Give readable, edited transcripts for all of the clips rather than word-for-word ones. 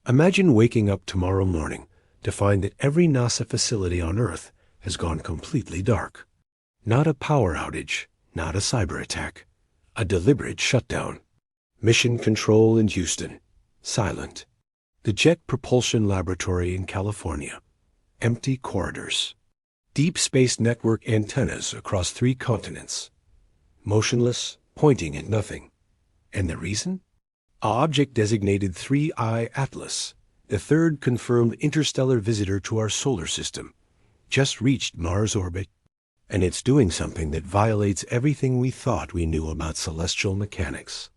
Imagine waking up tomorrow morning to find that every NASA facility on Earth has gone completely dark. Not a power outage, not a cyber attack, a deliberate shutdown. Mission Control in Houston, silent. The Jet Propulsion Laboratory in California, empty corridors. Deep Space Network antennas across 3 continents, motionless, pointing at nothing. And the reason? An object designated 3I Atlas, the 3rd confirmed interstellar visitor to our solar system, just reached Mars orbit, and it's doing something that violates everything we thought we knew about celestial mechanics.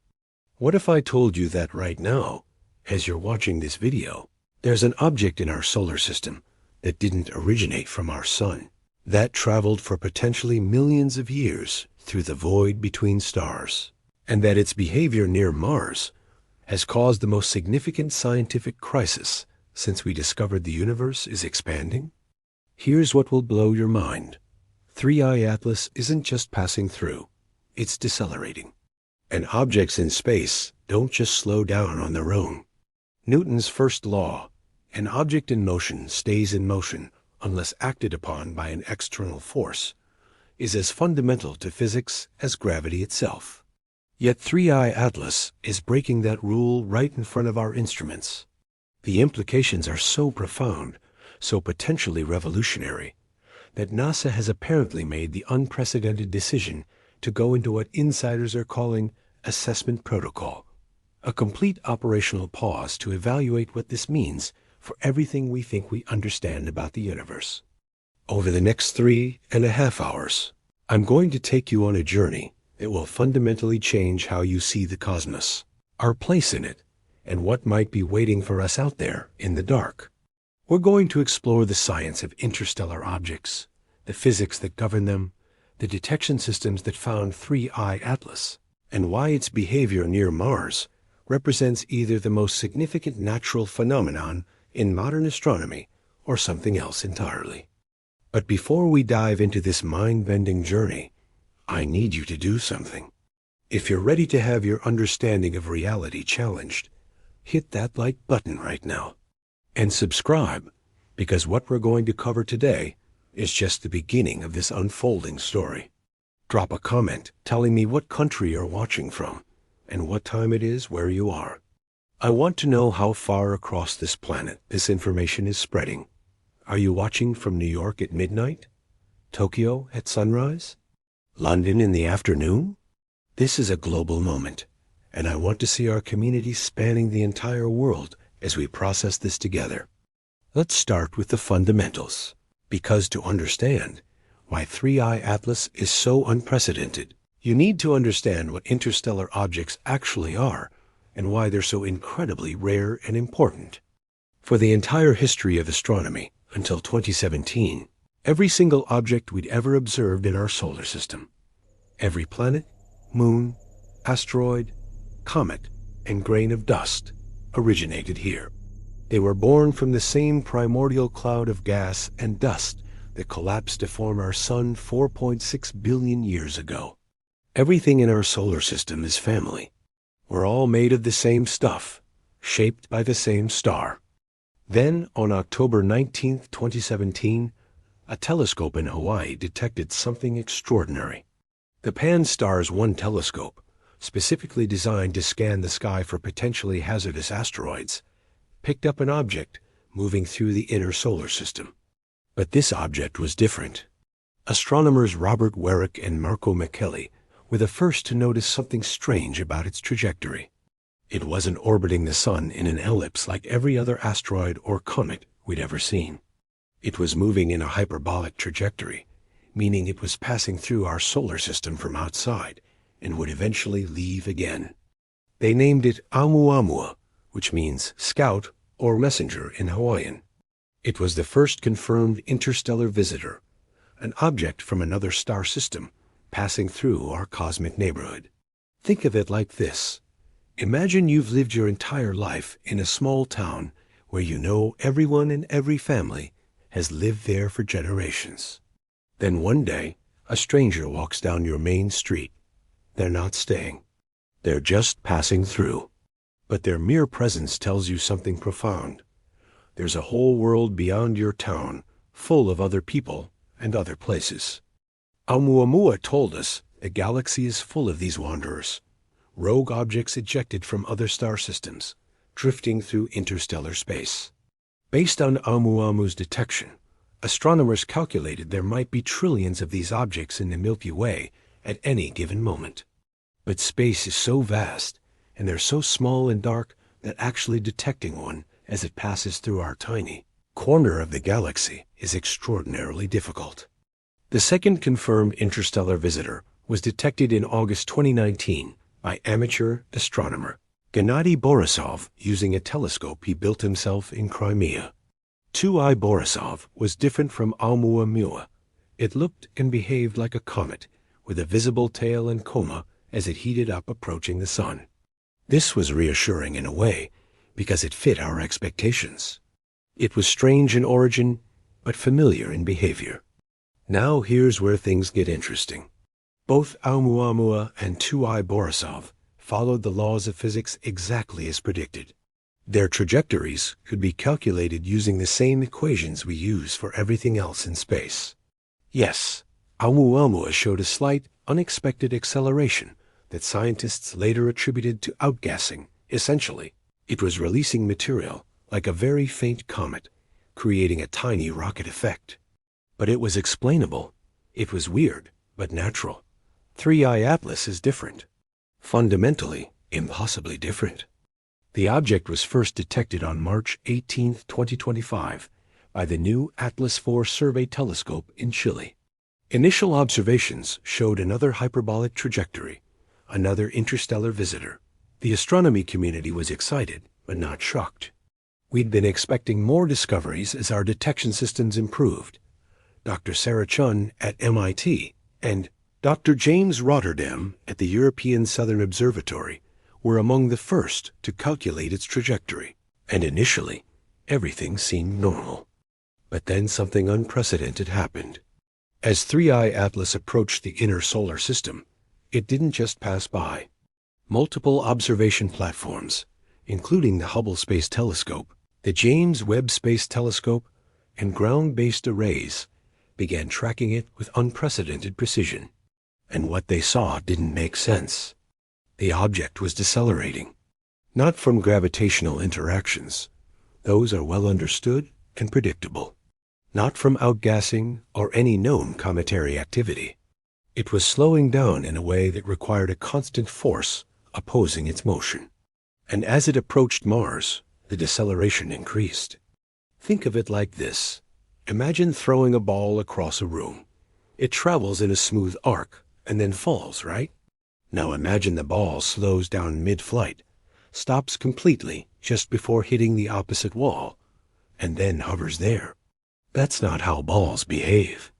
What if I told you that right now, as you're watching this video, there's an object in our solar system that didn't originate from our sun, that traveled for potentially millions of years through the void between stars, and that its behavior near Mars has caused the most significant scientific crisis since we discovered the universe is expanding? Here's what will blow your mind. 3I Atlas isn't just passing through, it's decelerating. And objects in space don't just slow down on their own. Newton's first law, an object in motion stays in motion unless acted upon by an external force, is as fundamental to physics as gravity itself. Yet 3I Atlas is breaking that rule right in front of our instruments. The implications are so profound, so potentially revolutionary, that NASA has apparently made the unprecedented decision to go into what insiders are calling assessment protocol, a complete operational pause to evaluate what this means for everything we think we understand about the universe. Over the next 3.5 hours, I'm going to take you on a journey that will fundamentally change how you see the cosmos, our place in it, and what might be waiting for us out there in the dark. We're going to explore the science of interstellar objects, the physics that govern them, the detection systems that found 3I Atlas, and why its behavior near Mars represents either the most significant natural phenomenon in modern astronomy or something else entirely. But before we dive into this mind-bending journey, I need you to do something. If you're ready to have your understanding of reality challenged, hit that like button right now. And subscribe, because what we're going to cover today is just the beginning of this unfolding story. Drop a comment telling me what country you're watching from and what time it is where you are. I want to know how far across this planet this information is spreading. Are you watching from New York at midnight? Tokyo at sunrise? London in the afternoon? This is a global moment, and I want to see our community spanning the entire world as we process this together. Let's start with the fundamentals, because to understand why 3I Atlas is so unprecedented, you need to understand what interstellar objects actually are and why they're so incredibly rare and important. For the entire history of astronomy, until 2017, every single object we'd ever observed in our solar system, every planet, moon, asteroid, comet, and grain of dust, originated here. They were born from the same primordial cloud of gas and dust that collapsed to form our sun 4.6 billion years ago. Everything in our solar system is family. We're all made of the same stuff, shaped by the same star. Then, on October 19, 2017, a telescope in Hawaii detected something extraordinary. The Pan-STARRS 1 telescope, specifically designed to scan the sky for potentially hazardous asteroids, picked up an object moving through the inner solar system. But this object was different. Astronomers Robert Warwick and Marco Micheli were the first to notice something strange about its trajectory. It wasn't orbiting the sun in an ellipse like every other asteroid or comet we'd ever seen. It was moving in a hyperbolic trajectory, meaning it was passing through our solar system from outside and would eventually leave again. They named it Oumuamua, which means scout or messenger in Hawaiian. It was the first confirmed interstellar visitor, an object from another star system passing through our cosmic neighborhood. Think of it like this. Imagine you've lived your entire life in a small town where you know everyone in every family has lived there for generations. Then one day, a stranger walks down your main street. They're not staying. They're just passing through. but their mere presence tells you something profound. There's a whole world beyond your town, full of other people and other places. Oumuamua told us the galaxy is full of these wanderers, rogue objects ejected from other star systems, drifting through interstellar space. Based on Oumuamua's detection, astronomers calculated there might be trillions of these objects in the Milky Way at any given moment. But space is so vast, and they're so small and dark that actually detecting one as it passes through our tiny corner of the galaxy is extraordinarily difficult. The second confirmed interstellar visitor was detected in August 2019 by amateur astronomer Gennady Borisov using a telescope he built himself in Crimea. 2I Borisov was different from Oumuamua. It looked and behaved like a comet, with a visible tail and coma as it heated up approaching the sun. This was reassuring in a way, because it fit our expectations. It was strange in origin, but familiar in behavior. Now here's where things get interesting. Both Oumuamua and 2I Borisov followed the laws of physics exactly as predicted. Their trajectories could be calculated using the same equations we use for everything else in space. Yes, Oumuamua showed a slight, unexpected acceleration that scientists later attributed to outgassing. Essentially, it was releasing material like a very faint comet, creating a tiny rocket effect. But it was explainable. It was weird, but natural. 3I Atlas is different. Fundamentally, impossibly different. The object was first detected on March 18, 2025, by the new Atlas IV survey telescope in Chile. Initial observations showed another hyperbolic trajectory, another interstellar visitor. The astronomy community was excited, but not shocked. We'd been expecting more discoveries as our detection systems improved. Dr. Sarah Chun at MIT and Dr. James Rotterdam at the European Southern Observatory were among the first to calculate its trajectory, and initially, everything seemed normal. But then something unprecedented happened. As 3I Atlas approached the inner solar system, it didn't just pass by. Multiple observation platforms, including the Hubble Space Telescope, the James Webb Space Telescope, and ground-based arrays, began tracking it with unprecedented precision. And what they saw didn't make sense. The object was decelerating, not from gravitational interactions. Those are well understood and predictable. Not from outgassing or any known cometary activity. It was slowing down in a way that required a constant force opposing its motion. And as it approached Mars, the deceleration increased. Think of it like this. Imagine throwing a ball across a room. It travels in a smooth arc and then falls, right? Now imagine the ball slows down mid-flight, stops completely just before hitting the opposite wall, and then hovers there. That's not how balls behave.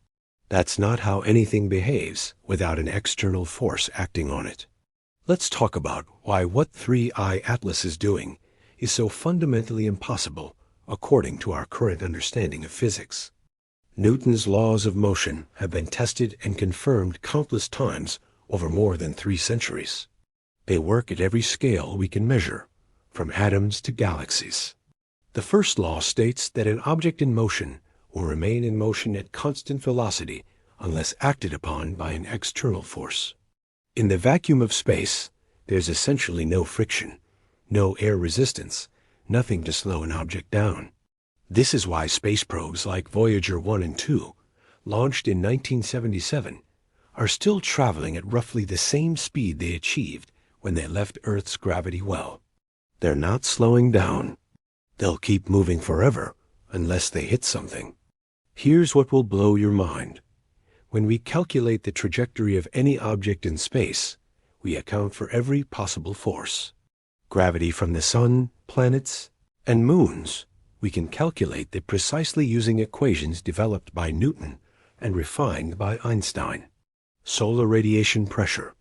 That's not how anything behaves without an external force acting on it. Let's talk about why what 3I Atlas is doing is so fundamentally impossible according to our current understanding of physics. Newton's laws of motion have been tested and confirmed countless times over more than 3 centuries. They work at every scale we can measure, from atoms to galaxies. The first law states that an object in motion will remain in motion at constant velocity unless acted upon by an external force. In the vacuum of space, there's essentially no friction, no air resistance, nothing to slow an object down. This is why space probes like Voyager 1 and 2, launched in 1977, are still traveling at roughly the same speed they achieved when they left Earth's gravity well. They're not slowing down. They'll keep moving forever unless they hit something. Here's what will blow your mind. When we calculate the trajectory of any object in space, we account for every possible force. Gravity from the sun, planets, and moons. We can calculate that precisely using equations developed by Newton and refined by Einstein. Solar radiation pressure.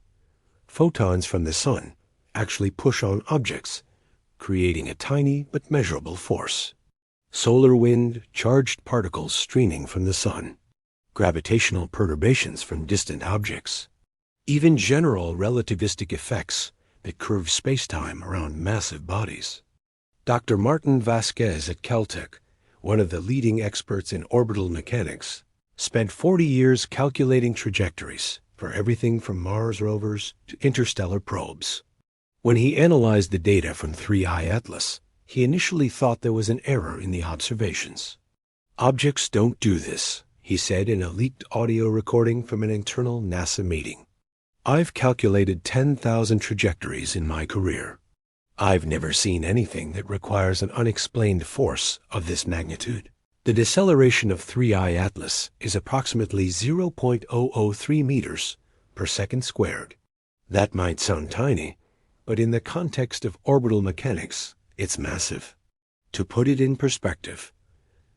Photons from the sun actually push on objects, creating a tiny but measurable force. Solar wind, charged particles streaming from the sun. Gravitational perturbations from distant objects. Even general relativistic effects that curve space-time around massive bodies. Dr. Martin Vasquez at Caltech, one of the leading experts in orbital mechanics, spent 40 years calculating trajectories for everything from Mars rovers to interstellar probes. When he analyzed the data from 3I Atlas, he initially thought there was an error in the observations. "Objects don't do this," he said in a leaked audio recording from an internal NASA meeting. "I've calculated 10,000 trajectories in my career. I've never seen anything that requires an unexplained force of this magnitude." The deceleration of 3I Atlas is approximately 0.003 meters per second squared. That might sound tiny, but in the context of orbital mechanics, it's massive. To put it in perspective,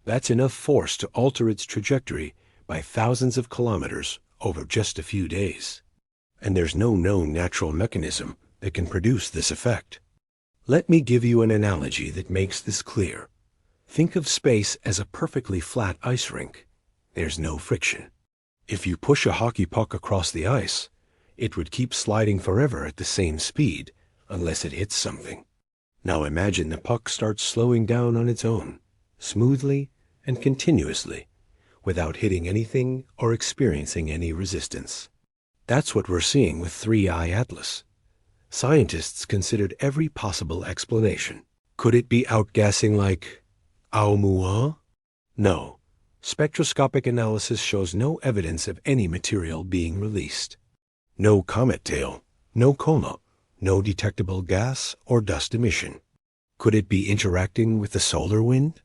that's enough force to alter its trajectory by thousands of kilometers over just a few days. And there's no known natural mechanism that can produce this effect. Let me give you an analogy that makes this clear. Think of space as a perfectly flat ice rink. There's no friction. If you push a hockey puck across the ice, it would keep sliding forever at the same speed unless it hits something. Now imagine the puck starts slowing down on its own, smoothly and continuously, without hitting anything or experiencing any resistance. That's what we're seeing with 3I Atlas. Scientists considered every possible explanation. Could it be outgassing like Oumuamua? No. Spectroscopic analysis shows no evidence of any material being released. No comet tail, no coma, no detectable gas or dust emission. Could it be interacting with the solar wind?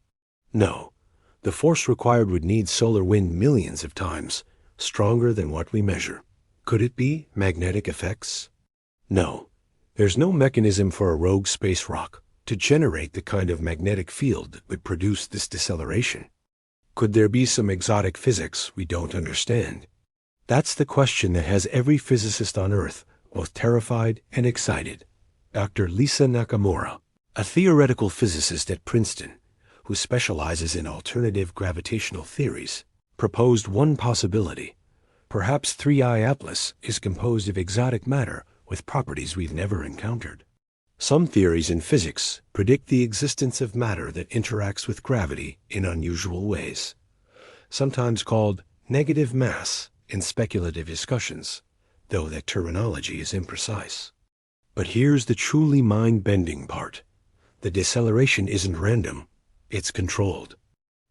No. The force required would need solar wind millions of times, stronger than what we measure. Could it be magnetic effects? No. There's no mechanism for a rogue space rock to generate the kind of magnetic field that would produce this deceleration. Could there be some exotic physics we don't understand? That's the question that has every physicist on Earth both terrified and excited. Dr. Lisa Nakamura, a theoretical physicist at Princeton who specializes in alternative gravitational theories, proposed one possibility. Perhaps 3I Atlas is composed of exotic matter with properties we've never encountered. Some theories in physics predict the existence of matter that interacts with gravity in unusual ways, sometimes called negative mass in speculative discussions, though that terminology is imprecise. But here's the truly mind-bending part. The deceleration isn't random, it's controlled.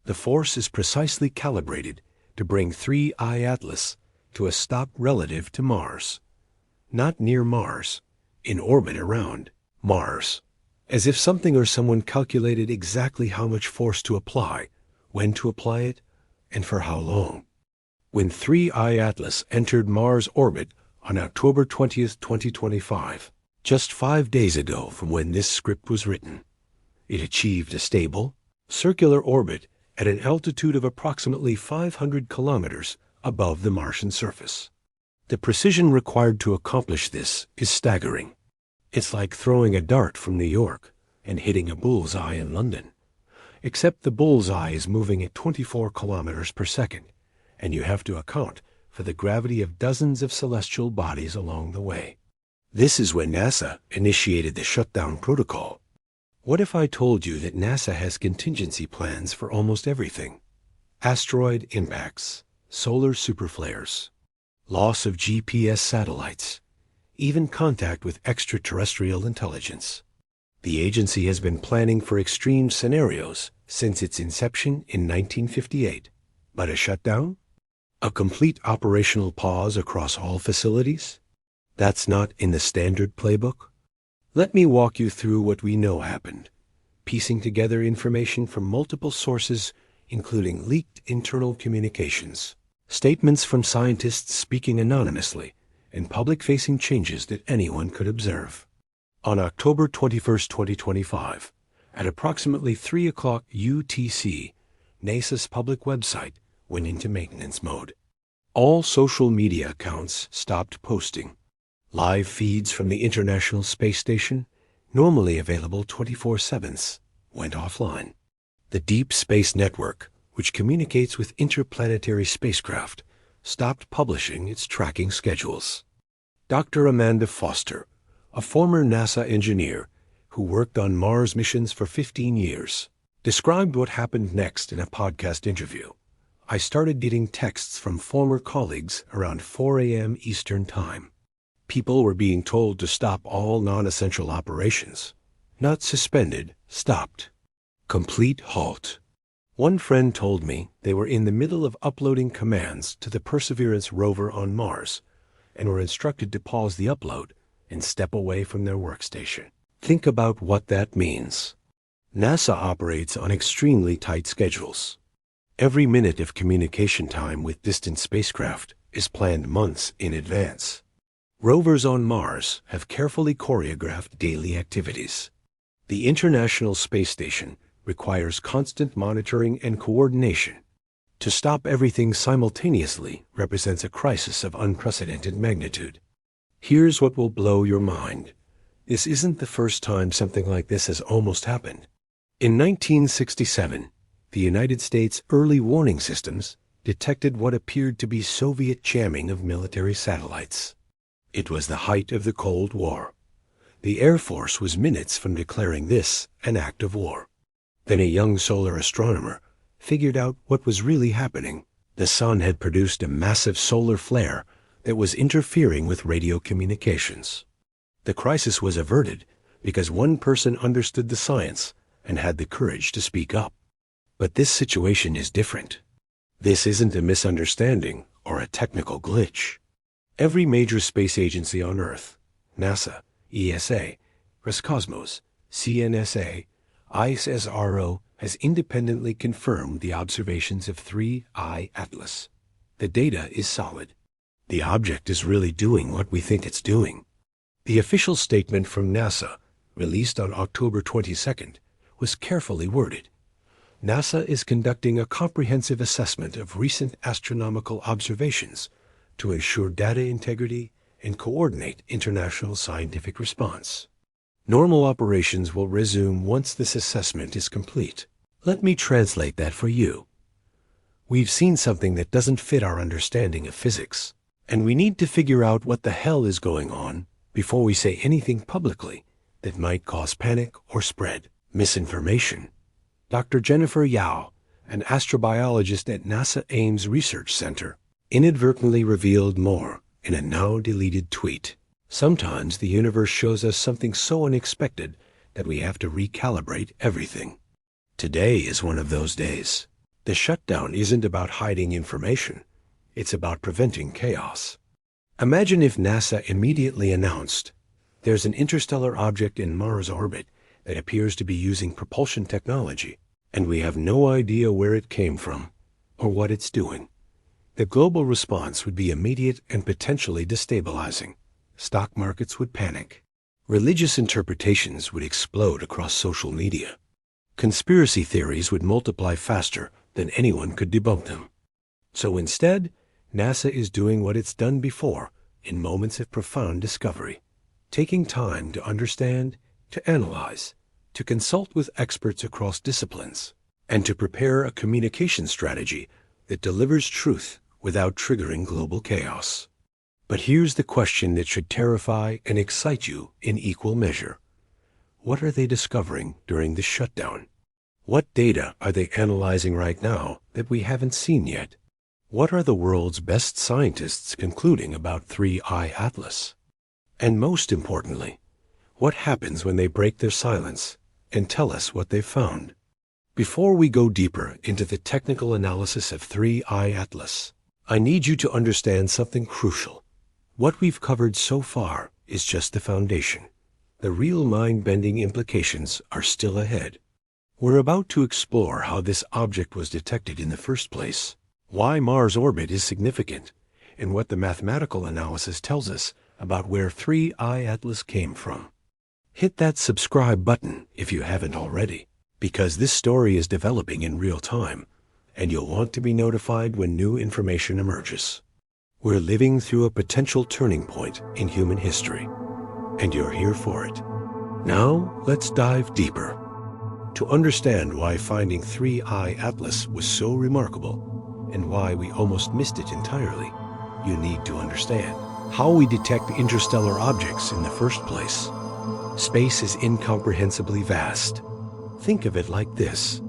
The force is precisely calibrated to bring 3I Atlas to a stop relative to Mars. Not near Mars, in orbit around Mars, as if something or someone calculated exactly how much force to apply, when to apply it, and for how long. When 3I Atlas entered Mars orbit on October 20th, 2025, just 5 days ago from when this script was written, it achieved a stable, circular orbit at an altitude of approximately 500 kilometers above the Martian surface. The precision required to accomplish this is staggering. It's like throwing a dart from New York and hitting a bullseye in London, except the bullseye is moving at 24 kilometers per second, and you have to account for the gravity of dozens of celestial bodies along the way. This is when NASA initiated the shutdown protocol. What if I told you that NASA has contingency plans for almost everything? Asteroid impacts, solar superflares, loss of GPS satellites, even contact with extraterrestrial intelligence. The agency has been planning for extreme scenarios since its inception in 1958. But a shutdown? A complete operational pause across all facilities? That's not in the standard playbook? Let me walk you through what we know happened, piecing together information from multiple sources, including leaked internal communications, statements from scientists speaking anonymously, and public-facing changes that anyone could observe. On October 21, 2025, at approximately 3 o'clock UTC, NASA's public website went into maintenance mode. All social media accounts stopped posting. Live feeds from the International Space Station, normally available 24/7, went offline. The Deep Space Network, which communicates with interplanetary spacecraft, stopped publishing its tracking schedules. Dr. Amanda Foster, a former NASA engineer who worked on Mars missions for 15 years, described what happened next in a podcast interview. I started getting texts from former colleagues around 4 a.m. Eastern Time. People were being told to stop all non-essential operations. Not suspended, stopped. Complete halt. One friend told me they were in the middle of uploading commands to the Perseverance rover on Mars and were instructed to pause the upload and step away from their workstation. Think about what that means. NASA operates on extremely tight schedules. Every minute of communication time with distant spacecraft is planned months in advance. Rovers on Mars have carefully choreographed daily activities. The International Space Station requires constant monitoring and coordination. To stop everything simultaneously represents a crisis of unprecedented magnitude. Here's what will blow your mind. This isn't the first time something like this has almost happened. In 1967, the United States early warning systems detected what appeared to be Soviet jamming of military satellites. It was the height of the Cold War. The Air Force was minutes from declaring this an act of war. Then a young solar astronomer figured out what was really happening. The sun had produced a massive solar flare that was interfering with radio communications. The crisis was averted because one person understood the science and had the courage to speak up. But this situation is different. This isn't a misunderstanding or a technical glitch. Every major space agency on Earth, NASA, ESA, Roscosmos, CNSA, ISRO, has independently confirmed the observations of 3I Atlas. The data is solid. The object is really doing what we think it's doing. The official statement from NASA, released on October 22nd, was carefully worded. NASA is conducting a comprehensive assessment of recent astronomical observations to ensure data integrity and coordinate international scientific response. Normal operations will resume once this assessment is complete. Let me translate that for you. We've seen something that doesn't fit our understanding of physics, and we need to figure out what the hell is going on before we say anything publicly that might cause panic or spread misinformation. Dr. Jennifer Yao, an astrobiologist at NASA Ames Research Center, inadvertently revealed more in a now-deleted tweet. Sometimes the universe shows us something so unexpected that we have to recalibrate everything. Today is one of those days. The shutdown isn't about hiding information. It's about preventing chaos. Imagine if NASA immediately announced, there's an interstellar object in Mars orbit that appears to be using propulsion technology, and we have no idea where it came from or what it's doing. The global response would be immediate and potentially destabilizing. Stock markets would panic. Religious interpretations would explode across social media. Conspiracy theories would multiply faster than anyone could debunk them. So instead, NASA is doing what it's done before in moments of profound discovery, taking time to understand, to analyze, to consult with experts across disciplines, and to prepare a communication strategy that delivers truth without triggering global chaos. But here's the question that should terrify and excite you in equal measure. What are they discovering during the shutdown? What data are they analyzing right now that we haven't seen yet? What are the world's best scientists concluding about 3I Atlas? And most importantly, what happens when they break their silence and tell us what they've found? Before we go deeper into the technical analysis of 3I Atlas, I need you to understand something crucial. What we've covered so far is just the foundation. The real mind-bending implications are still ahead. We're about to explore how this object was detected in the first place, why Mars orbit is significant, and what the mathematical analysis tells us about where 3I Atlas came from. Hit that subscribe button if you haven't already, because this story is developing in real time, and you'll want to be notified when new information emerges. We're living through a potential turning point in human history, and you're here for it. Now, let's dive deeper. To understand why finding 3I Atlas was so remarkable, and why we almost missed it entirely, you need to understand how we detect interstellar objects in the first place. Space is incomprehensibly vast. Think of it like this.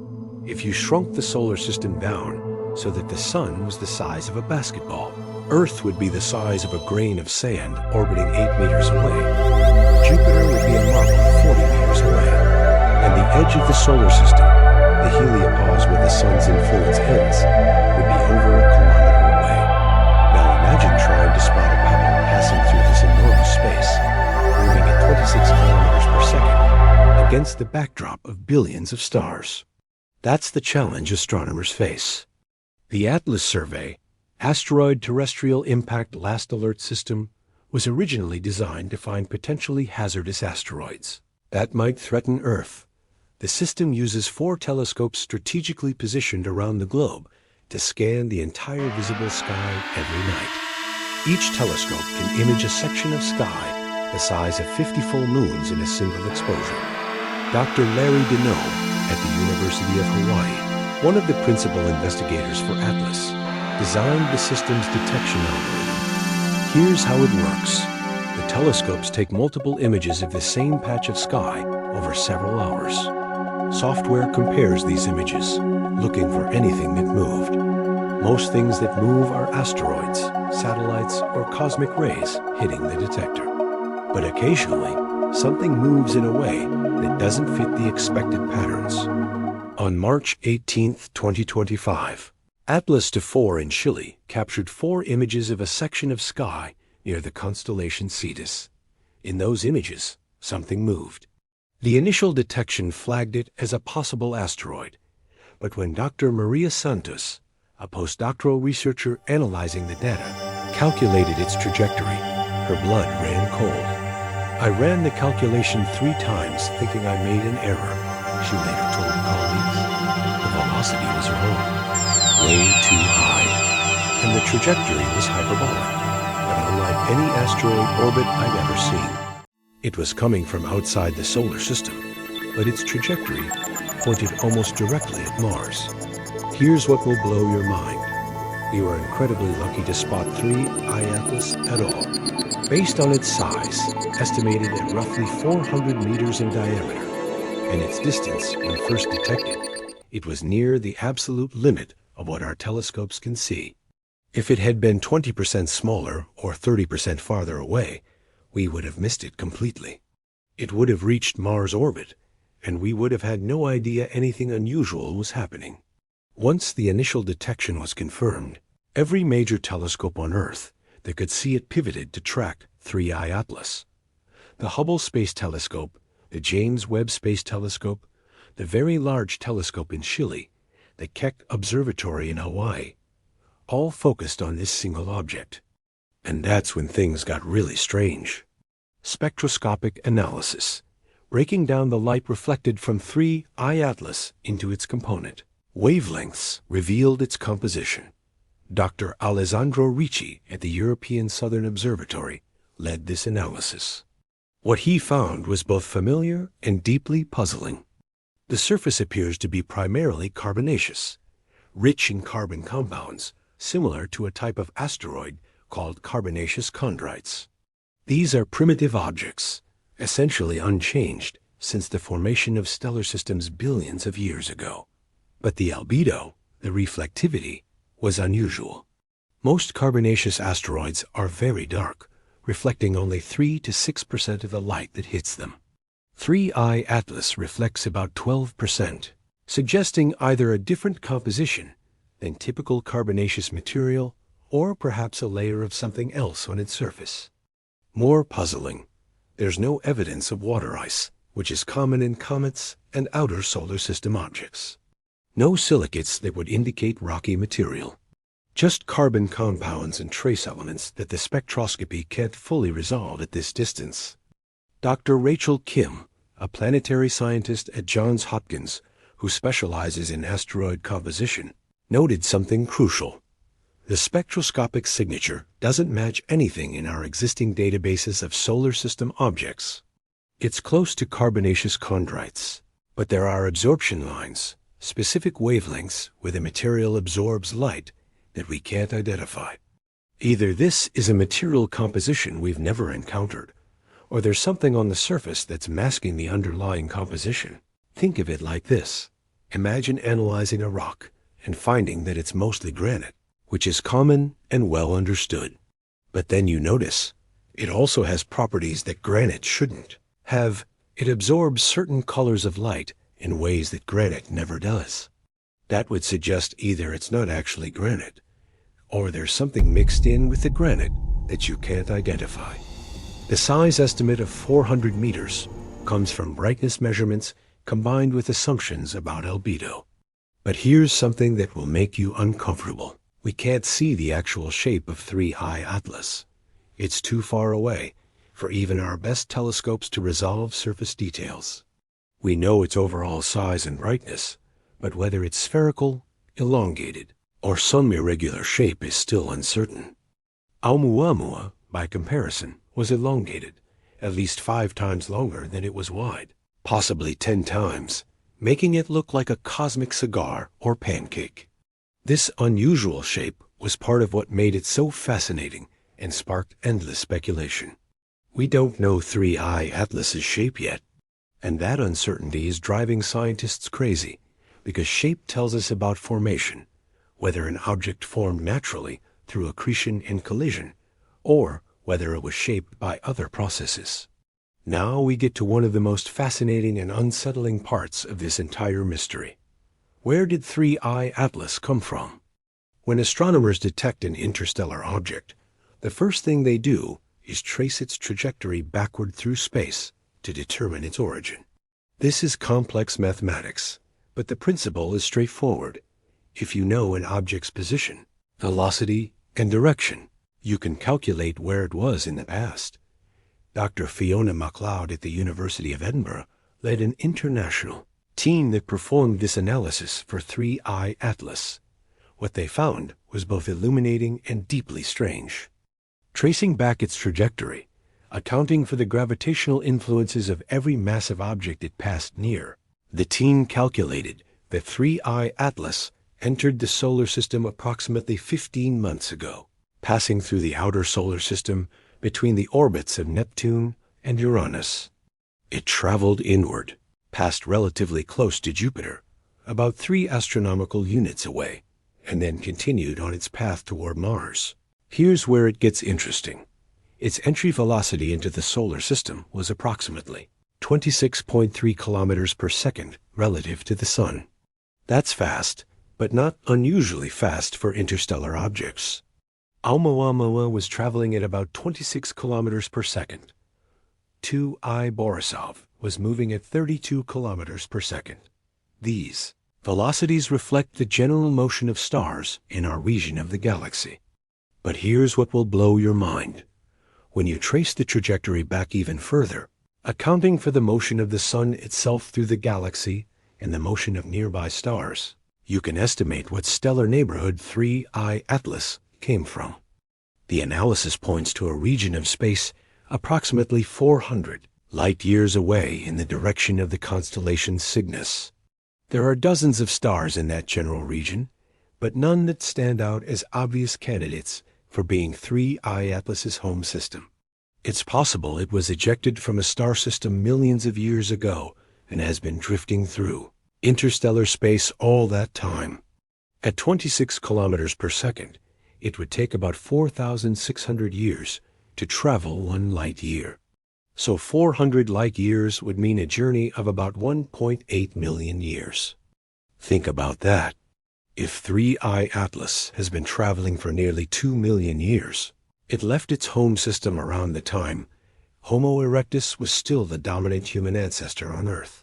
If you shrunk the solar system down so that the sun was the size of a basketball, Earth would be the size of a grain of sand orbiting 8 meters away. Jupiter would be a marble 40 meters away. And the edge of the solar system, the heliopause where the sun's influence ends, would be over a kilometer away. Now imagine trying to spot a pebble passing through this enormous space, moving at 26 kilometers per second, against the backdrop of billions of stars. That's the challenge astronomers face. The ATLAS survey, Asteroid Terrestrial Impact Last Alert System, was originally designed to find potentially hazardous asteroids that might threaten Earth. The system uses 4 telescopes strategically positioned around the globe to scan the entire visible sky every night. Each telescope can image a section of sky the size of 50 full moons in a single exposure. Dr. Larry Deneau at the University of Hawaii, one of the principal investigators for ATLAS, designed the system's detection algorithm. Here's how it works. The telescopes take multiple images of the same patch of sky over several hours. Software compares these images, looking for anything that moved. Most things that move are asteroids, satellites, or cosmic rays hitting the detector. But occasionally, something moves in a way that doesn't fit the expected patterns. On March 18, 2025, ATLAS II in Chile captured 4 images of a section of sky near the constellation Cetus. In those images, something moved. The initial detection flagged it as a possible asteroid, but when Dr. Maria Santos, a postdoctoral researcher analyzing the data, calculated its trajectory, her blood ran cold. "I ran the calculation 3 times thinking I made an error," she later told colleagues. The velocity was wrong, way too high, and the trajectory was hyperbolic, but unlike any asteroid orbit I'd ever seen. It was coming from outside the solar system, but its trajectory pointed almost directly at Mars. Here's what will blow your mind. We were incredibly lucky to spot 3 I-Atlas at all. Based on its size, estimated at roughly 400 meters in diameter, and its distance when first detected, it was near the absolute limit of what our telescopes can see. If it had been 20% smaller or 30% farther away, we would have missed it completely. It would have reached Mars' orbit, and we would have had no idea anything unusual was happening. Once the initial detection was confirmed, every major telescope on Earth that could see it pivoted to track 3 I-Atlas. The Hubble Space Telescope, the James Webb Space Telescope, the Very Large Telescope in Chile, the Keck Observatory in Hawaii, all focused on this single object. And that's when things got really strange. Spectroscopic analysis, breaking down the light reflected from 3 I-Atlas into its component wavelengths, revealed its composition. Dr. Alessandro Ricci at the European Southern Observatory led this analysis. What he found was both familiar and deeply puzzling. The surface appears to be primarily carbonaceous, rich in carbon compounds, similar to a type of asteroid called carbonaceous chondrites. These are primitive objects, essentially unchanged since the formation of stellar systems billions of years ago. But the albedo, the reflectivity, was unusual. Most carbonaceous asteroids are very dark, reflecting only 3 to 6% of the light that hits them. 3 I-Atlas reflects about 12%, suggesting either a different composition than typical carbonaceous material or perhaps a layer of something else on its surface. More puzzling, there's no evidence of water ice, which is common in comets and outer solar system objects. No silicates that would indicate rocky material. Just carbon compounds and trace elements that the spectroscopy can't fully resolve at this distance. Dr. Rachel Kim, a planetary scientist at Johns Hopkins who specializes in asteroid composition, noted something crucial. The spectroscopic signature doesn't match anything in our existing databases of solar system objects. It's close to carbonaceous chondrites, but there are absorption lines, specific wavelengths where the material absorbs light that we can't identify. Either this is a material composition we've never encountered, or there's something on the surface that's masking the underlying composition. Think of it like this. Imagine analyzing a rock and finding that it's mostly granite, which is common and well understood. But then you notice it also has properties that granite shouldn't have. It absorbs certain colors of light in ways that granite never does. That would suggest either it's not actually granite, or there's something mixed in with the granite that you can't identify. The size estimate of 400 meters comes from brightness measurements combined with assumptions about albedo. But here's something that will make you uncomfortable. We can't see the actual shape of 3I Atlas. It's too far away for even our best telescopes to resolve surface details. We know its overall size and brightness, but whether it's spherical, elongated, or some irregular shape is still uncertain. Oumuamua, by comparison, was elongated, at least 5 times longer than it was wide, possibly 10 times, making it look like a cosmic cigar or pancake. This unusual shape was part of what made it so fascinating and sparked endless speculation. We don't know 3I Atlas's shape yet, and that uncertainty is driving scientists crazy, because shape tells us about formation, whether an object formed naturally through accretion and collision, or whether it was shaped by other processes. Now we get to one of the most fascinating and unsettling parts of this entire mystery. Where did 3I Atlas come from? When astronomers detect an interstellar object, the first thing they do is trace its trajectory backward through space to determine its origin. This is complex mathematics, but the principle is straightforward. If you know an object's position, velocity, and direction, you can calculate where it was in the past. Dr. Fiona MacLeod at the University of Edinburgh led an international team that performed this analysis for 3I Atlas. What they found was both illuminating and deeply strange. Tracing back its trajectory, accounting for the gravitational influences of every massive object it passed near, the team calculated that 3I Atlas entered the solar system approximately 15 months ago, passing through the outer solar system between the orbits of Neptune and Uranus. It traveled inward, passed relatively close to Jupiter, about 3 astronomical units away, and then continued on its path toward Mars. Here's where it gets interesting. Its entry velocity into the solar system was approximately 26.3 kilometers per second relative to the Sun. That's fast, but not unusually fast for interstellar objects. Oumuamua was traveling at about 26 kilometers per second. 2I Borisov was moving at 32 kilometers per second. These velocities reflect the general motion of stars in our region of the galaxy. But here's what will blow your mind. When you trace the trajectory back even further, accounting for the motion of the Sun itself through the galaxy and the motion of nearby stars, you can estimate what stellar neighborhood 3I Atlas came from. The analysis points to a region of space approximately 400 light-years away in the direction of the constellation Cygnus. There are dozens of stars in that general region, but none that stand out as obvious candidates for being 3I Atlas's home system. It's possible it was ejected from a star system millions of years ago and has been drifting through interstellar space all that time. At 26 kilometers per second, it would take about 4,600 years to travel 1 light year. So 400 light years would mean a journey of about 1.8 million years. Think about that. If 3I Atlas has been traveling for nearly 2 million years, it left its home system around the time Homo erectus was still the dominant human ancestor on Earth.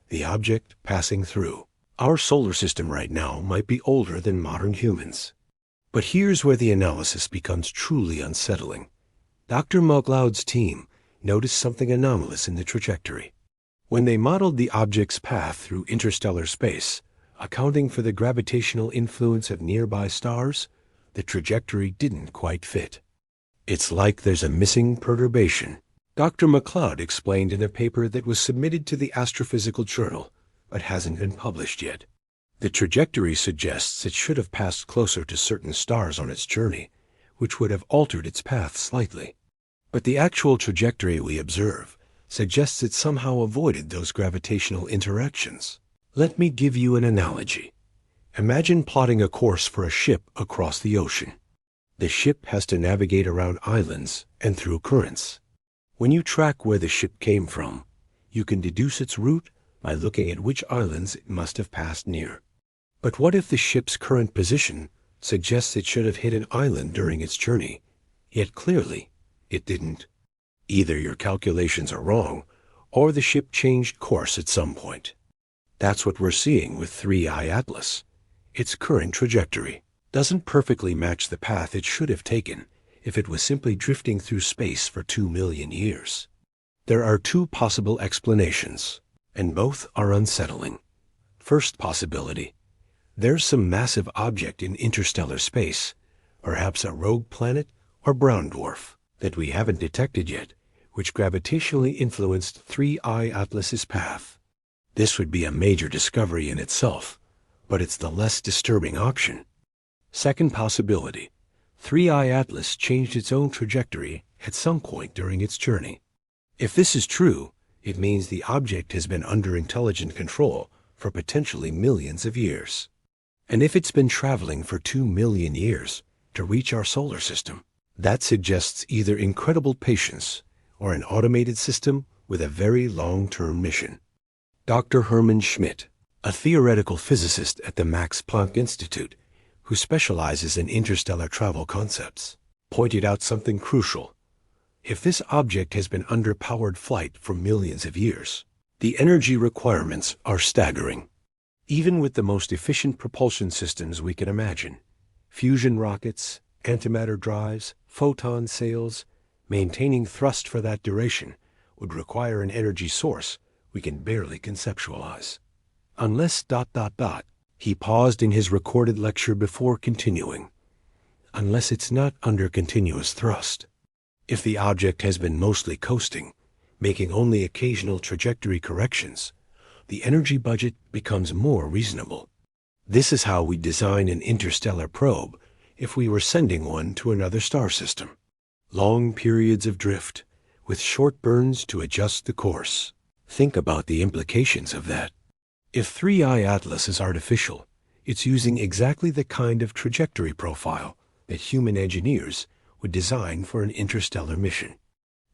The object passing through our solar system right now might be older than modern humans. But here's where the analysis becomes truly unsettling. Dr. MacLeod's team noticed something anomalous in the trajectory. When they modeled the object's path through interstellar space, accounting for the gravitational influence of nearby stars, the trajectory didn't quite fit. It's like there's a missing perturbation. Dr. MacLeod explained in a paper that was submitted to the Astrophysical Journal, but hasn't been published yet. The trajectory suggests it should have passed closer to certain stars on its journey, which would have altered its path slightly. But the actual trajectory we observe suggests it somehow avoided those gravitational interactions. Let me give you an analogy. Imagine plotting a course for a ship across the ocean. The ship has to navigate around islands and through currents. When you track where the ship came from, you can deduce its route by looking at which islands it must have passed near. But what if the ship's current position suggests it should have hit an island during its journey, yet clearly it didn't? Either your calculations are wrong, or the ship changed course at some point. That's what we're seeing with 3I Atlas. Its current trajectory doesn't perfectly match the path it should have taken if it was simply drifting through space for 2 million years. There are two possible explanations, and both are unsettling. First possibility: there's some massive object in interstellar space, perhaps a rogue planet or brown dwarf, that we haven't detected yet, which gravitationally influenced 3I Atlas's path. This would be a major discovery in itself, but it's the less disturbing option. Second possibility: 3I Atlas changed its own trajectory at some point during its journey. If this is true, it means the object has been under intelligent control for potentially millions of years. And if it's been traveling for 2 million years to reach our solar system, that suggests either incredible patience or an automated system with a very long-term mission. Dr. Hermann Schmidt, a theoretical physicist at the Max Planck Institute who specializes in interstellar travel concepts, pointed out something crucial. If this object has been under powered flight for millions of years, the energy requirements are staggering. Even with the most efficient propulsion systems we can imagine, fusion rockets, antimatter drives, photon sails, maintaining thrust for that duration would require an energy source we can barely conceptualize. Unless ... He paused in his recorded lecture before continuing. Unless it's not under continuous thrust. If the object has been mostly coasting, making only occasional trajectory corrections, the energy budget becomes more reasonable. This is how we design an interstellar probe if we were sending one to another star system. Long periods of drift, with short burns to adjust the course. Think about the implications of that. If 3I Atlas is artificial, it's using exactly the kind of trajectory profile that human engineers would design for an interstellar mission.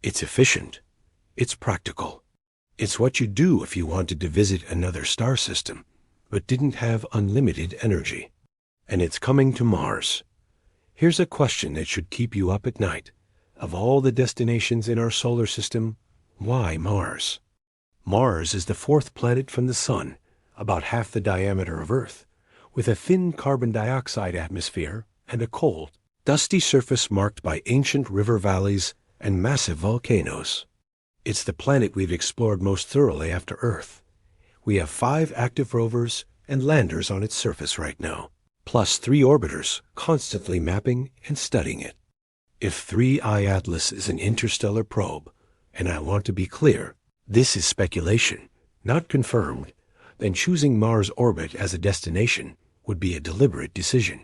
It's efficient. It's practical. It's what you do if you wanted to visit another star system, but didn't have unlimited energy. And it's coming to Mars. Here's a question that should keep you up at night. Of all the destinations in our solar system, why Mars? Mars is the fourth planet from the Sun, about half the diameter of Earth, with a thin carbon dioxide atmosphere and a cold, dusty surface marked by ancient river valleys and massive volcanoes. It's the planet we've explored most thoroughly after Earth. We have 5 active rovers and landers on its surface right now, plus 3 orbiters constantly mapping and studying it. If 3I Atlas is an interstellar probe, and I want to be clear, this is speculation, not confirmed, then choosing Mars' orbit as a destination would be a deliberate decision.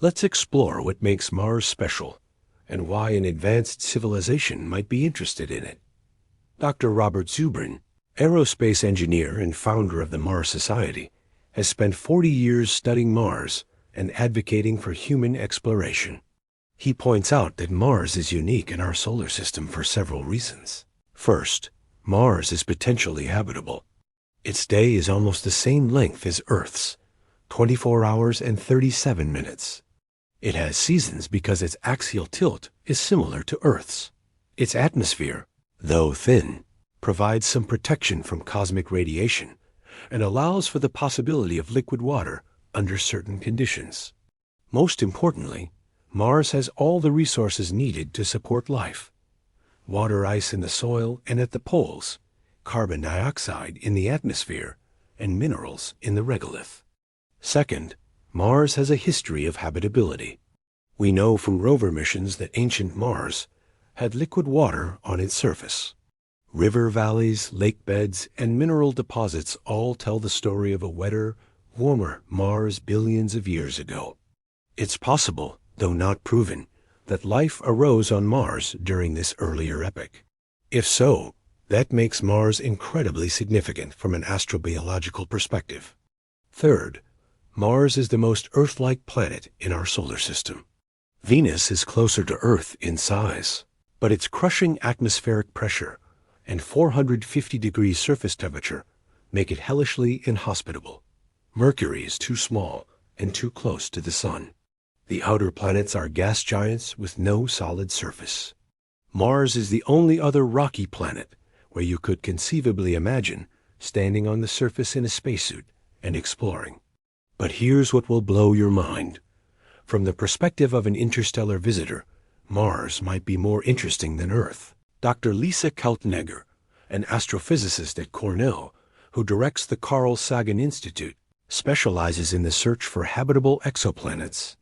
Let's explore what makes Mars special and why an advanced civilization might be interested in it. Dr. Robert Zubrin, aerospace engineer and founder of the Mars Society, has spent 40 years studying Mars and advocating for human exploration. He points out that Mars is unique in our solar system for several reasons. First, Mars is potentially habitable. Its day is almost the same length as Earth's, 24 hours and 37 minutes. It has seasons because its axial tilt is similar to Earth's. Its atmosphere, though thin, provides some protection from cosmic radiation and allows for the possibility of liquid water under certain conditions. Most importantly, Mars has all the resources needed to support life. Water ice in the soil and at the poles, carbon dioxide in the atmosphere, and minerals in the regolith. Second, Mars has a history of habitability. We know from rover missions that ancient Mars had liquid water on its surface. River valleys, lake beds, and mineral deposits all tell the story of a wetter, warmer Mars billions of years ago. It's possible, though not proven, that life arose on Mars during this earlier epoch? If so, that makes Mars incredibly significant from an astrobiological perspective. Third, Mars is the most Earth-like planet in our solar system. Venus is closer to Earth in size, but its crushing atmospheric pressure and 450-degree surface temperature make it hellishly inhospitable. Mercury is too small and too close to the Sun. The outer planets are gas giants with no solid surface. Mars is the only other rocky planet where you could conceivably imagine standing on the surface in a spacesuit and exploring. But here's what will blow your mind. From the perspective of an interstellar visitor, Mars might be more interesting than Earth. Dr. Lisa Kaltenegger, an astrophysicist at Cornell who directs the Carl Sagan Institute, specializes in the search for habitable exoplanets.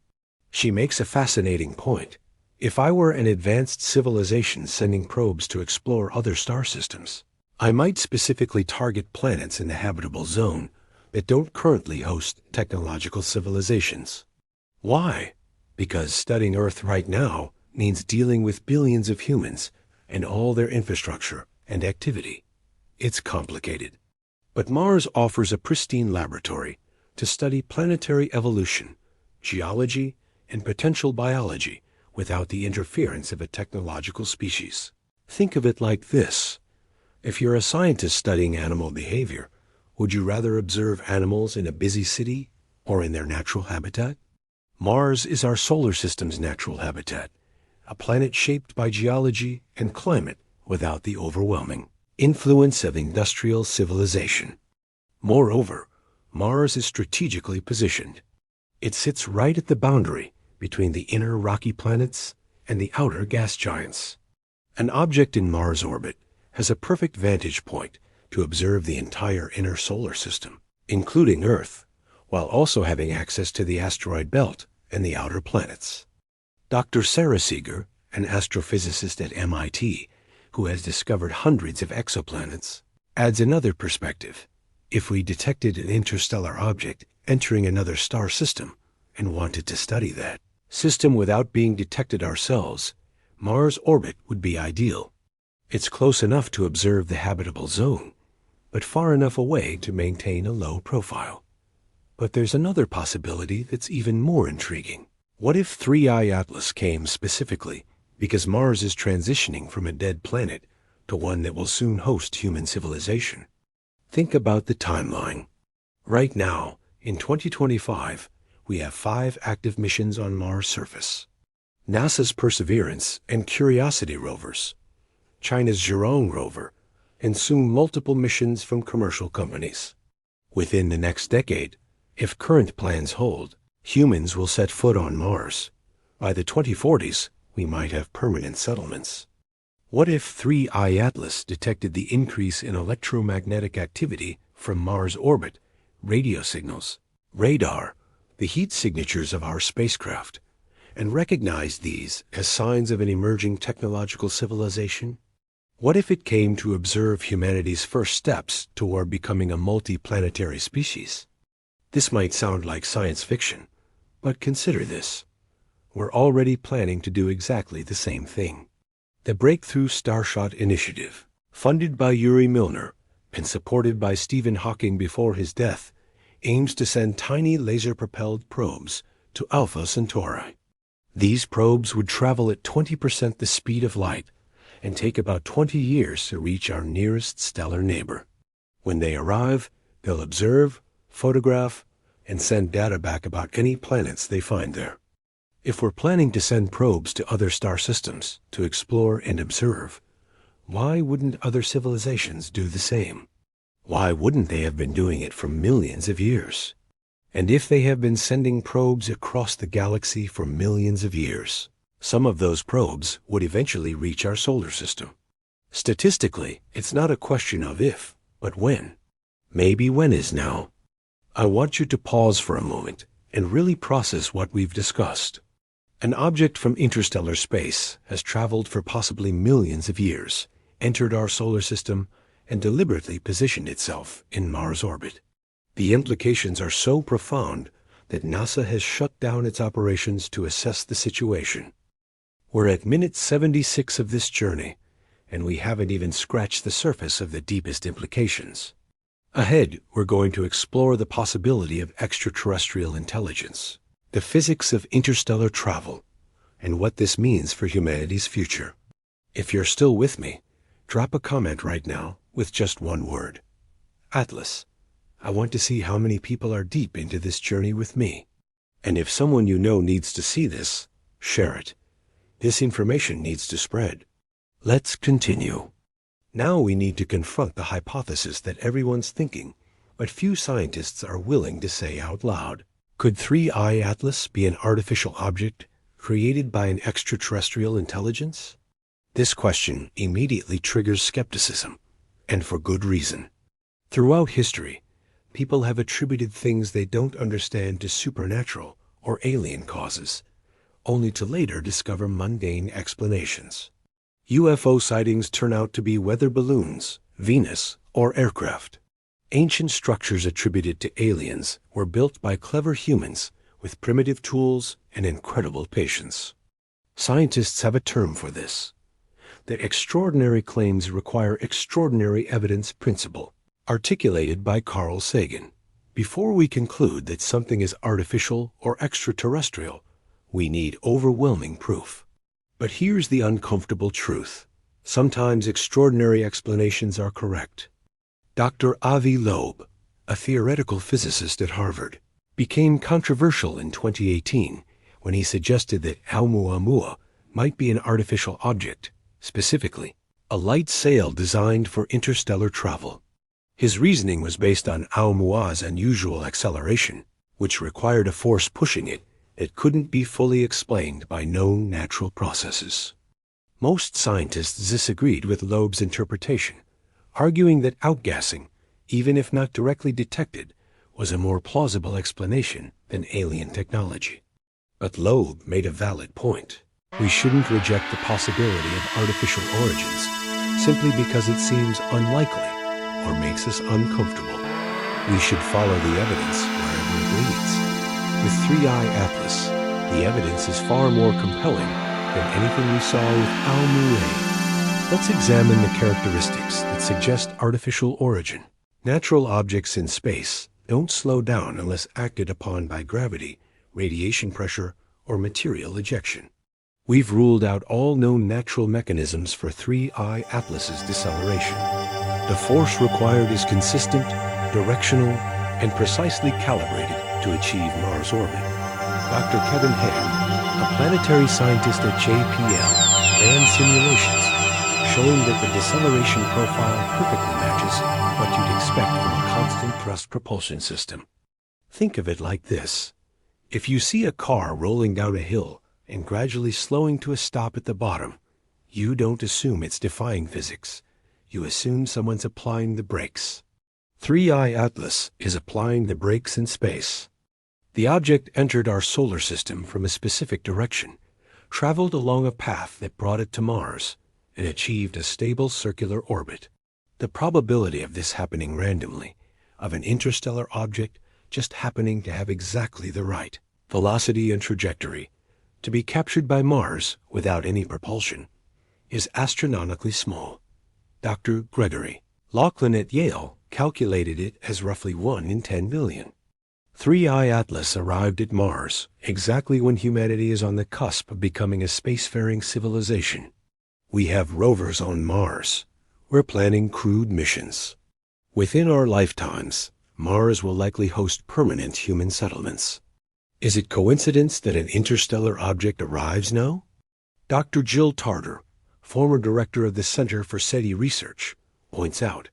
She makes a fascinating point. If I were an advanced civilization sending probes to explore other star systems, I might specifically target planets in the habitable zone that don't currently host technological civilizations. Why? Because studying Earth right now means dealing with billions of humans and all their infrastructure and activity. It's complicated. But Mars offers a pristine laboratory to study planetary evolution, geology, and potential biology without the interference of a technological species. Think of it like this. If you're a scientist studying animal behavior, would you rather observe animals in a busy city or in their natural habitat? Mars is our solar system's natural habitat, a planet shaped by geology and climate without the overwhelming influence of industrial civilization. Moreover, Mars is strategically positioned. It sits right at the boundary between the inner rocky planets and the outer gas giants. An object in Mars orbit has a perfect vantage point to observe the entire inner solar system, including Earth, while also having access to the asteroid belt and the outer planets. Dr. Sarah Seeger, an astrophysicist at MIT, who has discovered hundreds of exoplanets, adds another perspective. If we detected an interstellar object entering another star system and wanted to study that system without being detected ourselves, Mars' orbit would be ideal. It's close enough to observe the habitable zone, but far enough away to maintain a low profile. But there's another possibility that's even more intriguing. What if 3I Atlas came specifically because Mars is transitioning from a dead planet to one that will soon host human civilization? Think about the timeline. Right now, in 2025, we have 5 active missions on Mars' surface. NASA's Perseverance and Curiosity rovers, China's Zhurong rover, and soon multiple missions from commercial companies. Within the next decade, if current plans hold, humans will set foot on Mars. By the 2040s, we might have permanent settlements. What if 3I Atlas detected the increase in electromagnetic activity from Mars' orbit, radio signals, radar, the heat signatures of our spacecraft, and recognized these as signs of an emerging technological civilization? What if it came to observe humanity's first steps toward becoming a multi-planetary species? This might sound like science fiction, but consider this. We're already planning to do exactly the same thing. The Breakthrough Starshot Initiative, funded by Yuri Milner and supported by Stephen Hawking before his death, aims to send tiny laser-propelled probes to Alpha Centauri. These probes would travel at 20% the speed of light and take about 20 years to reach our nearest stellar neighbor. When they arrive, they'll observe, photograph, and send data back about any planets they find there. If we're planning to send probes to other star systems to explore and observe, why wouldn't other civilizations do the same? Why wouldn't they have been doing it for millions of years? And if they have been sending probes across the galaxy for millions of years, some of those probes would eventually reach our solar system. Statistically, it's not a question of if, but when. Maybe when is now. I want you to pause for a moment and really process what we've discussed. An object from interstellar space has traveled for possibly millions of years, entered our solar system, and deliberately positioned itself in Mars' orbit. The implications are so profound that NASA has shut down its operations to assess the situation. We're at minute 76 of this journey, and we haven't even scratched the surface of the deepest implications. Ahead, we're going to explore the possibility of extraterrestrial intelligence, the physics of interstellar travel, and what this means for humanity's future. If you're still with me, drop a comment right now with just one word. Atlas. I want to see how many people are deep into this journey with me. And if someone you know needs to see this, share it. This information needs to spread. Let's continue. Now we need to confront the hypothesis that everyone's thinking, but few scientists are willing to say out loud. Could 3I Atlas be an artificial object created by an extraterrestrial intelligence? This question immediately triggers skepticism, and for good reason. Throughout history, people have attributed things they don't understand to supernatural or alien causes, only to later discover mundane explanations. UFO sightings turn out to be weather balloons, Venus, or aircraft. Ancient structures attributed to aliens were built by clever humans with primitive tools and incredible patience. Scientists have a term for this. The extraordinary claims require extraordinary evidence principle, articulated by Carl Sagan. Before we conclude that something is artificial or extraterrestrial, we need overwhelming proof. But here's the uncomfortable truth. Sometimes extraordinary explanations are correct. Dr. Avi Loeb, a theoretical physicist at Harvard, became controversial in 2018 when he suggested that Oumuamua might be an artificial object, specifically, a light sail designed for interstellar travel. His reasoning was based on Oumuamua's unusual acceleration, which required a force pushing it that couldn't be fully explained by known natural processes. Most scientists disagreed with Loeb's interpretation, arguing that outgassing, even if not directly detected, was a more plausible explanation than alien technology. But Loeb made a valid point. We shouldn't reject the possibility of artificial origins simply because it seems unlikely or makes us uncomfortable. We should follow the evidence wherever it leads. With 3I Atlas, the evidence is far more compelling than anything we saw with Oumuamua. Let's examine the characteristics that suggest artificial origin. Natural objects in space don't slow down unless acted upon by gravity, radiation pressure, or material ejection. We've ruled out all known natural mechanisms for 3I Atlas's deceleration. The force required is consistent, directional, and precisely calibrated to achieve Mars orbit. Dr. Kevin Ham, a planetary scientist at JPL, ran simulations showing that the deceleration profile perfectly matches what you'd expect from a constant thrust propulsion system. Think of it like this. If you see a car rolling down a hill and gradually slowing to a stop at the bottom, you don't assume it's defying physics. You assume someone's applying the brakes. 3I Atlas is applying the brakes in space. The object entered our solar system from a specific direction, traveled along a path that brought it to Mars, and achieved a stable circular orbit. The probability of this happening randomly, of an interstellar object just happening to have exactly the right velocity and trajectory to be captured by Mars without any propulsion, is astronomically small. Dr. Gregory Laughlin at Yale calculated it as roughly 1 in 10 billion. 3I Atlas arrived at Mars exactly when humanity is on the cusp of becoming a spacefaring civilization. We have rovers on Mars. We're planning crewed missions. Within our lifetimes, Mars will likely host permanent human settlements. Is it coincidence that an interstellar object arrives now? Dr. Jill Tarter, former director of the Center for SETI Research, points out,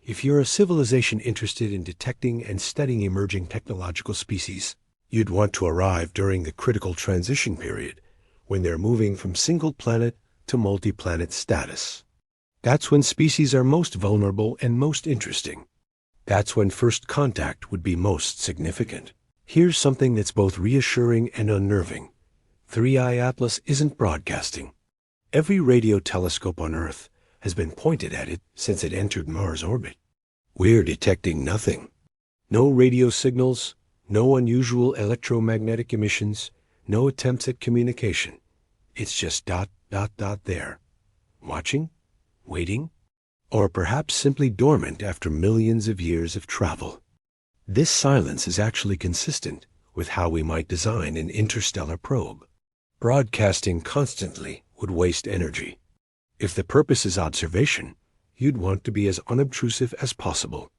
if you're a civilization interested in detecting and studying emerging technological species, you'd want to arrive during the critical transition period, when they're moving from single planet to multi-planet status. That's when species are most vulnerable and most interesting. That's when first contact would be most significant. Here's something that's both reassuring and unnerving. 3I Atlas isn't broadcasting. Every radio telescope on Earth has been pointed at it since it entered Mars orbit. We're detecting nothing. No radio signals, no unusual electromagnetic emissions, no attempts at communication. It's just ... there. Watching? Waiting? Or perhaps simply dormant after millions of years of travel. This silence is actually consistent with how we might design an interstellar probe. Broadcasting constantly would waste energy. If the purpose is observation, you'd want to be as unobtrusive as possible.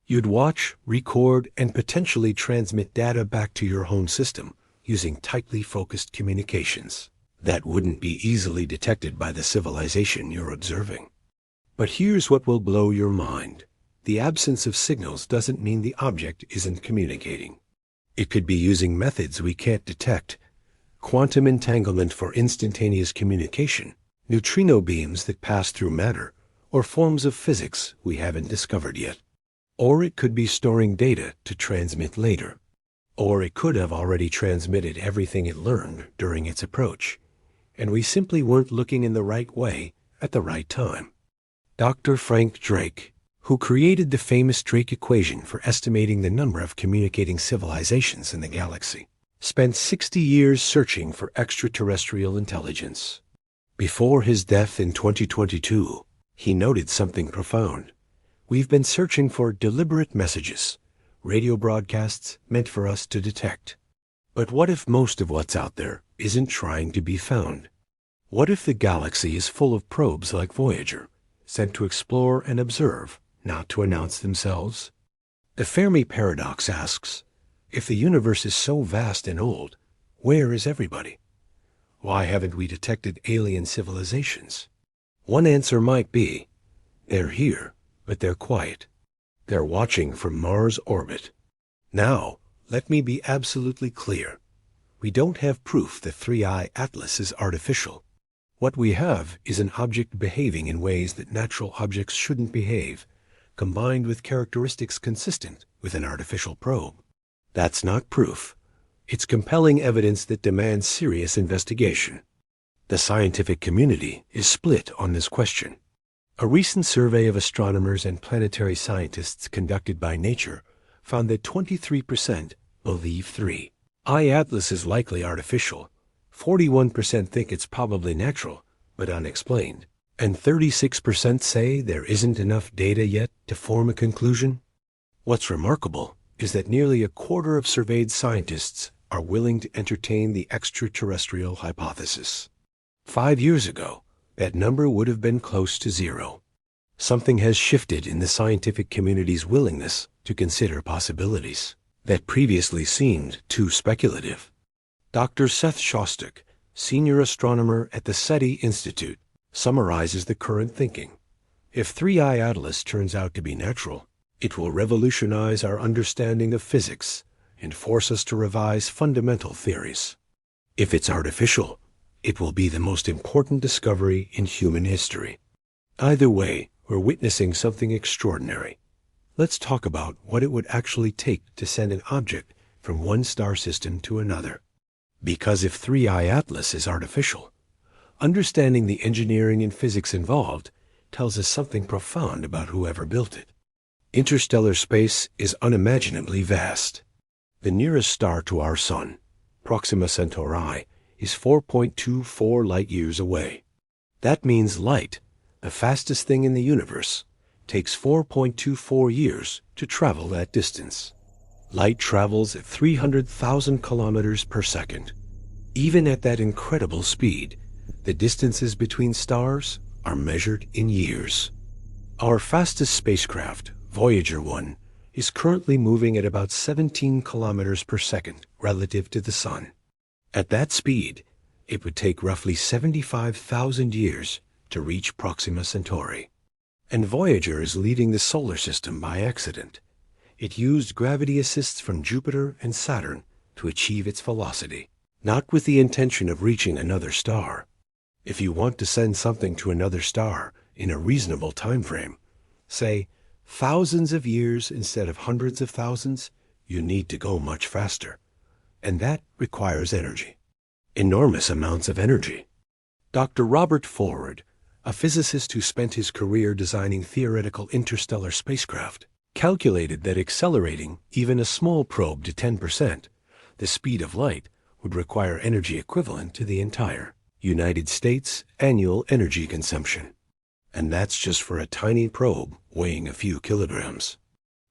You'd watch, record, and potentially transmit data back to your home system using tightly focused communications that wouldn't be easily detected by the civilization you're observing. But here's what will blow your mind. The absence of signals doesn't mean the object isn't communicating. It could be using methods we can't detect: quantum entanglement for instantaneous communication, neutrino beams that pass through matter, or forms of physics we haven't discovered yet. Or it could be storing data to transmit later. Or it could have already transmitted everything it learned during its approach, and we simply weren't looking in the right way at the right time. Dr. Frank Drake, who created the famous Drake equation for estimating the number of communicating civilizations in the galaxy, spent 60 years searching for extraterrestrial intelligence. Before his death in 2022, he noted something profound. We've been searching for deliberate messages, radio broadcasts meant for us to detect. But what if most of what's out there isn't trying to be found? What if the galaxy is full of probes like Voyager, sent to explore and observe, not to announce themselves? The Fermi paradox asks, if the universe is so vast and old, where is everybody? Why haven't we detected alien civilizations? One answer might be, they're here, but they're quiet. They're watching from Mars' orbit. Now, let me be absolutely clear. We don't have proof the 3-eye atlas is artificial. What we have is an object behaving in ways that natural objects shouldn't behave, combined with characteristics consistent with an artificial probe. That's not proof. It's compelling evidence that demands serious investigation. The scientific community is split on this question. A recent survey of astronomers and planetary scientists conducted by Nature found that 23% believe 3-eye atlas is likely artificial, 41% think it's probably natural but unexplained, and 36% say there isn't enough data yet to form a conclusion. What's remarkable is that nearly a quarter of surveyed scientists are willing to entertain the extraterrestrial hypothesis. 5 years ago, that number would have been close to 0. Something has shifted in the scientific community's willingness to consider possibilities that previously seemed too speculative. Dr. Seth Shostak, senior astronomer at the SETI Institute, summarizes the current thinking. If 3-eye atlas turns out to be natural, it will revolutionize our understanding of physics and force us to revise fundamental theories. If it's artificial, it will be the most important discovery in human history. Either way, we're witnessing something extraordinary. Let's talk about what it would actually take to send an object from one star system to another. Because if 3-eye atlas is artificial, understanding the engineering and physics involved tells us something profound about whoever built it. Interstellar space is unimaginably vast. The nearest star to our Sun, Proxima Centauri, is 4.24 light-years away. That means light, the fastest thing in the universe, takes 4.24 years to travel that distance. Light travels at 300,000 kilometers per second. Even at that incredible speed, the distances between stars are measured in years. Our fastest spacecraft, Voyager 1, is currently moving at about 17 kilometers per second relative to the Sun. At that speed, it would take roughly 75,000 years to reach Proxima Centauri. And Voyager is leaving the solar system by accident. It used gravity assists from Jupiter and Saturn to achieve its velocity, not with the intention of reaching another star. If you want to send something to another star in a reasonable time frame, say thousands of years instead of hundreds of thousands, you need to go much faster. And that requires energy. Enormous amounts of energy. Dr. Robert Forward, a physicist who spent his career designing theoretical interstellar spacecraft, calculated that accelerating even a small probe to 10%, the speed of light, would require energy equivalent to the entire United States annual energy consumption. And that's just for a tiny probe weighing a few kilograms.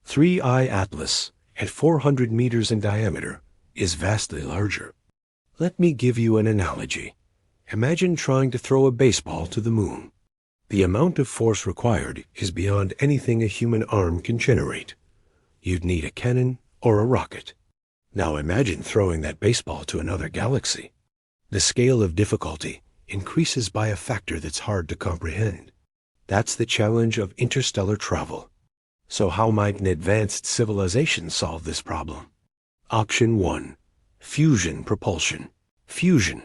3I Atlas, at 400 meters in diameter, is vastly larger. Let me give you an analogy. Imagine trying to throw a baseball to the moon. The amount of force required is beyond anything a human arm can generate. You'd need a cannon or a rocket. Now imagine throwing that baseball to another galaxy. The scale of difficulty increases by a factor that's hard to comprehend. That's the challenge of interstellar travel. So how might an advanced civilization solve this problem? Option 1. Fusion propulsion. Fusion,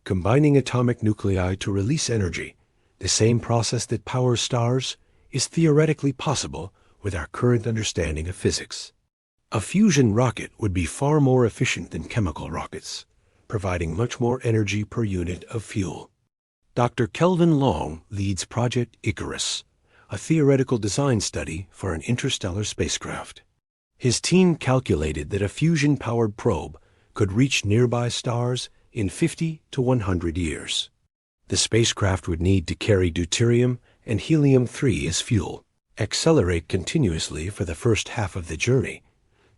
combining atomic nuclei to release energy, the same process that powers stars, is theoretically possible with our current understanding of physics. A fusion rocket would be far more efficient than chemical rockets, providing much more energy per unit of fuel. Dr. Kelvin Long leads Project Icarus, a theoretical design study for an interstellar spacecraft. His team calculated that a fusion-powered probe could reach nearby stars in 50 to 100 years. The spacecraft would need to carry deuterium and helium-3 as fuel, accelerate continuously for the first half of the journey,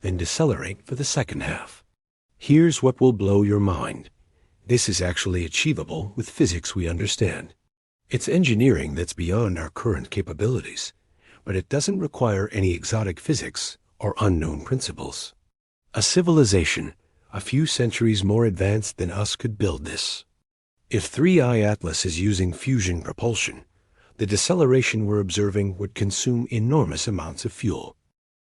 then decelerate for the second half. Here's what will blow your mind. This is actually achievable with physics we understand. It's engineering that's beyond our current capabilities, but it doesn't require any exotic physics or unknown principles. A civilization a few centuries more advanced than us could build this. If 3I Atlas is using fusion propulsion, the deceleration we're observing would consume enormous amounts of fuel.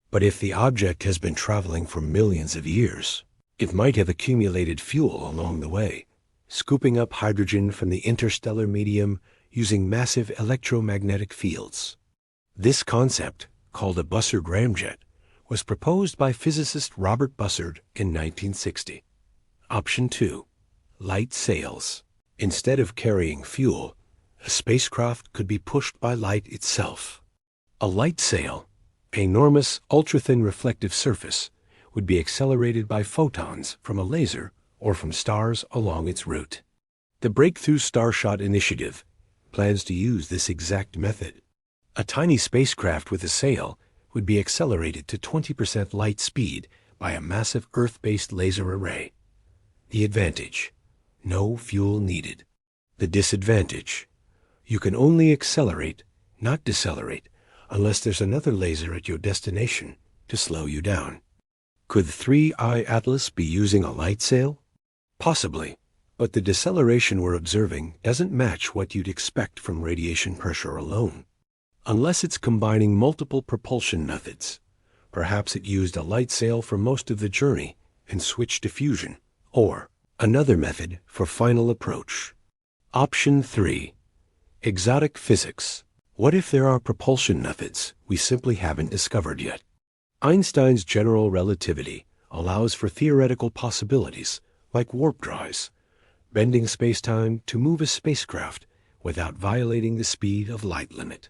But if the object has been traveling for millions of years, it might have accumulated fuel along the way, scooping up hydrogen from the interstellar medium using massive electromagnetic fields. This concept, called a Bussard ramjet, was proposed by physicist Robert Bussard in 1960. Option 2. Light sails. Instead of carrying fuel, a spacecraft could be pushed by light itself. A light sail, an enormous ultra-thin reflective surface, would be accelerated by photons from a laser or from stars along its route. The Breakthrough Starshot Initiative plans to use this exact method. A tiny spacecraft with a sail would be accelerated to 20% light speed by a massive Earth-based laser array. The advantage: no fuel needed. The disadvantage: you can only accelerate, not decelerate, unless there's another laser at your destination to slow you down. Could 3I Atlas be using a light sail? Possibly, but the deceleration we're observing doesn't match what you'd expect from radiation pressure alone. Unless it's combining multiple propulsion methods. Perhaps it used a light sail for most of the journey and switched to fusion, or another method for final approach. Option 3. Exotic physics. What if there are propulsion methods we simply haven't discovered yet? Einstein's general relativity allows for theoretical possibilities like warp drives, bending spacetime to move a spacecraft without violating the speed of light limit.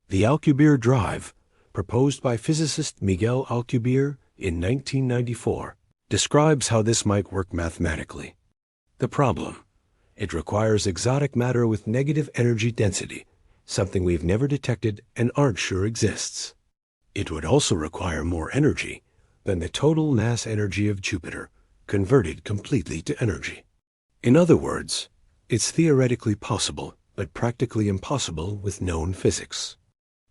The Alcubierre drive, proposed by physicist Miguel Alcubierre in 1994, describes how this might work mathematically. The problem: it requires exotic matter with negative energy density, something we've never detected and aren't sure exists. It would also require more energy than the total mass energy of Jupiter, converted completely to energy. In other words, it's theoretically possible, but practically impossible with known physics.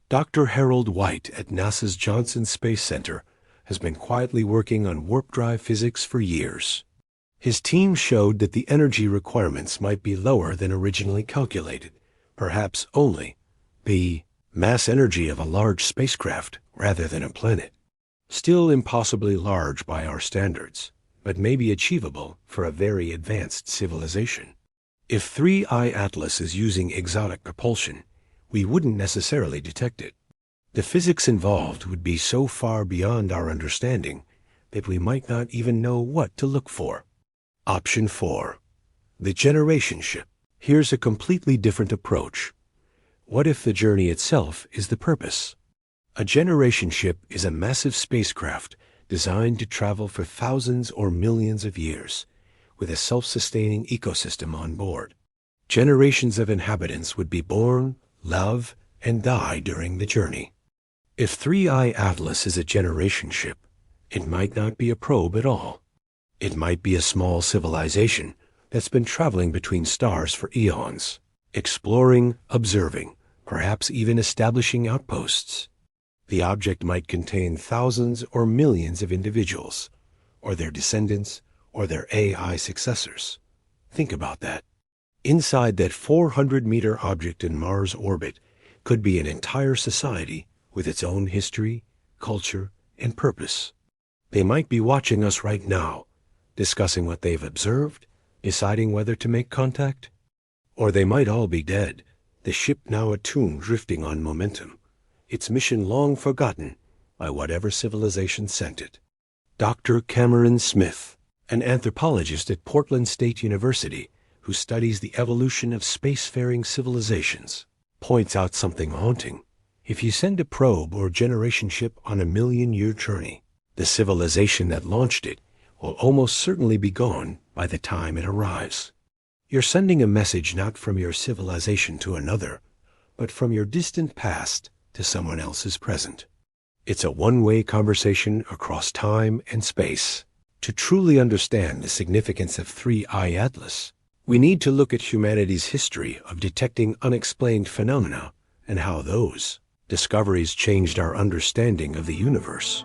Dr. Harold White at NASA's Johnson Space Center has been quietly working on warp drive physics for years. His team showed that the energy requirements might be lower than originally calculated, perhaps only the mass energy of a large spacecraft rather than a planet. Still impossibly large by our standards, but may be achievable for a very advanced civilization. If 3I Atlas is using exotic propulsion, we wouldn't necessarily detect it. The physics involved would be so far beyond our understanding that we might not even know what to look for. Option 4. The generation ship. Here's a completely different approach. What if the journey itself is the purpose? A generation ship is a massive spacecraft designed to travel for thousands or millions of years, with a self-sustaining ecosystem on board. Generations of inhabitants would be born, love, and die during the journey. If 3I Atlas is a generation ship, it might not be a probe at all. It might be a small civilization that's been traveling between stars for eons, exploring, observing, perhaps even establishing outposts. The object might contain thousands or millions of individuals, or their descendants, or their AI successors. Think about that. Inside that 400-meter object in Mars orbit could be an entire society with its own history, culture, and purpose. They might be watching us right now, discussing what they've observed, deciding whether to make contact. Or they might all be dead, the ship now attuned drifting on momentum, its mission long forgotten by whatever civilization sent it. Dr. Cameron Smith, an anthropologist at Portland State University who studies the evolution of spacefaring civilizations, points out something haunting. If you send a probe or generation ship on a million-year journey, the civilization that launched it will almost certainly be gone by the time it arrives. You're sending a message not from your civilization to another, but from your distant past to someone else's present. It's a one-way conversation across time and space. To truly understand the significance of 3I Atlas, we need to look at humanity's history of detecting unexplained phenomena and how those discoveries changed our understanding of the universe.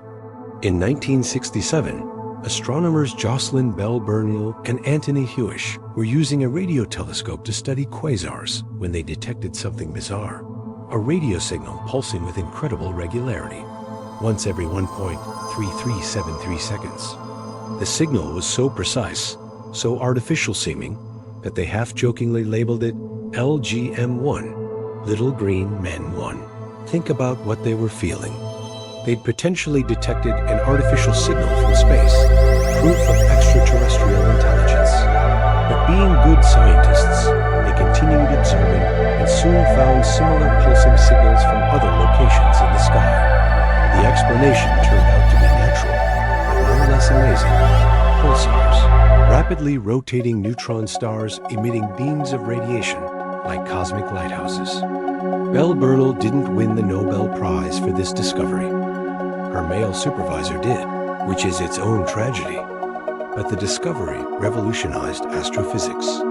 In 1967, astronomers Jocelyn Bell Burnell and Anthony Hewish were using a radio telescope to study quasars when they detected something bizarre. A radio signal pulsing with incredible regularity, once every 1.3373 seconds. The signal was so precise, so artificial seeming, that they half-jokingly labeled it LGM1, Little Green Men 1. Think about what they were feeling. They'd potentially detected an artificial signal from space, proof of extraterrestrial intelligence. But being good scientists, they continued observing and soon found similar pulsing signals from other locations in the sky. The explanation turned out to be natural, but no less amazing. Pulsars, rapidly rotating neutron stars emitting beams of radiation like cosmic lighthouses. Bell Burnell didn't win the Nobel Prize for this discovery. Her male supervisor did, which is its own tragedy. But the discovery revolutionized astrophysics.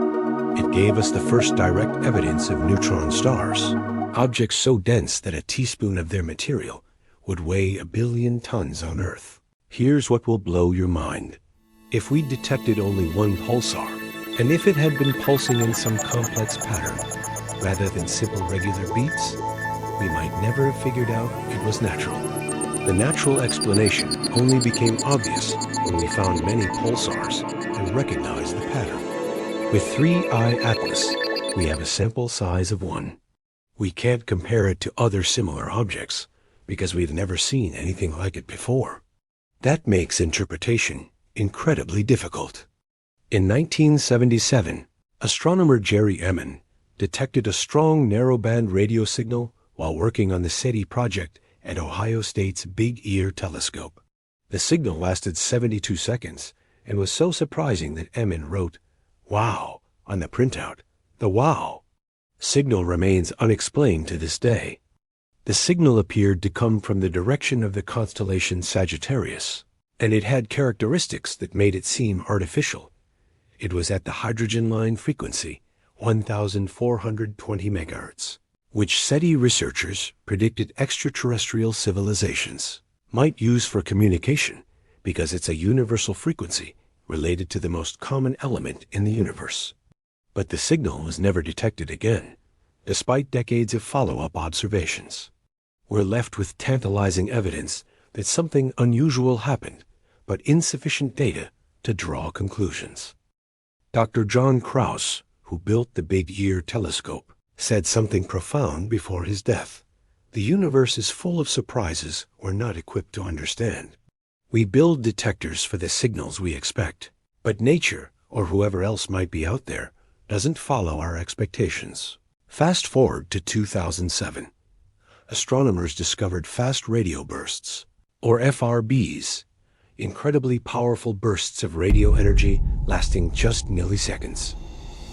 It gave us the first direct evidence of neutron stars, objects so dense that a teaspoon of their material would weigh 1 billion tons on Earth. Here's what will blow your mind. If we detected only one pulsar, and if it had been pulsing in some complex pattern, rather than simple regular beats, we might never have figured out it was natural. The natural explanation only became obvious when we found many pulsars and recognized the pattern. With 3I Atlas, we have a sample size of 1. We can't compare it to other similar objects because we've never seen anything like it before. That makes interpretation incredibly difficult. In 1977, astronomer Jerry Emin detected a strong narrowband radio signal while working on the SETI project at Ohio State's Big Ear Telescope. The signal lasted 72 seconds and was so surprising that Emin wrote, "Wow," on the printout. The wow signal remains unexplained to this day. The signal appeared to come from the direction of the constellation Sagittarius, and it had characteristics that made it seem artificial. It was at the hydrogen line frequency, 1,420 megahertz, which SETI researchers predicted extraterrestrial civilizations might use for communication because it's a universal frequency related to the most common element in the universe. But the signal was never detected again, despite decades of follow-up observations. We're left with tantalizing evidence that something unusual happened, but insufficient data to draw conclusions. Dr. John Krauss, who built the Big Ear Telescope, said something profound before his death. The universe is full of surprises we're not equipped to understand. We build detectors for the signals we expect, but nature, or whoever else might be out there, doesn't follow our expectations. Fast forward to 2007. Astronomers discovered fast radio bursts, or FRBs, incredibly powerful bursts of radio energy lasting just milliseconds.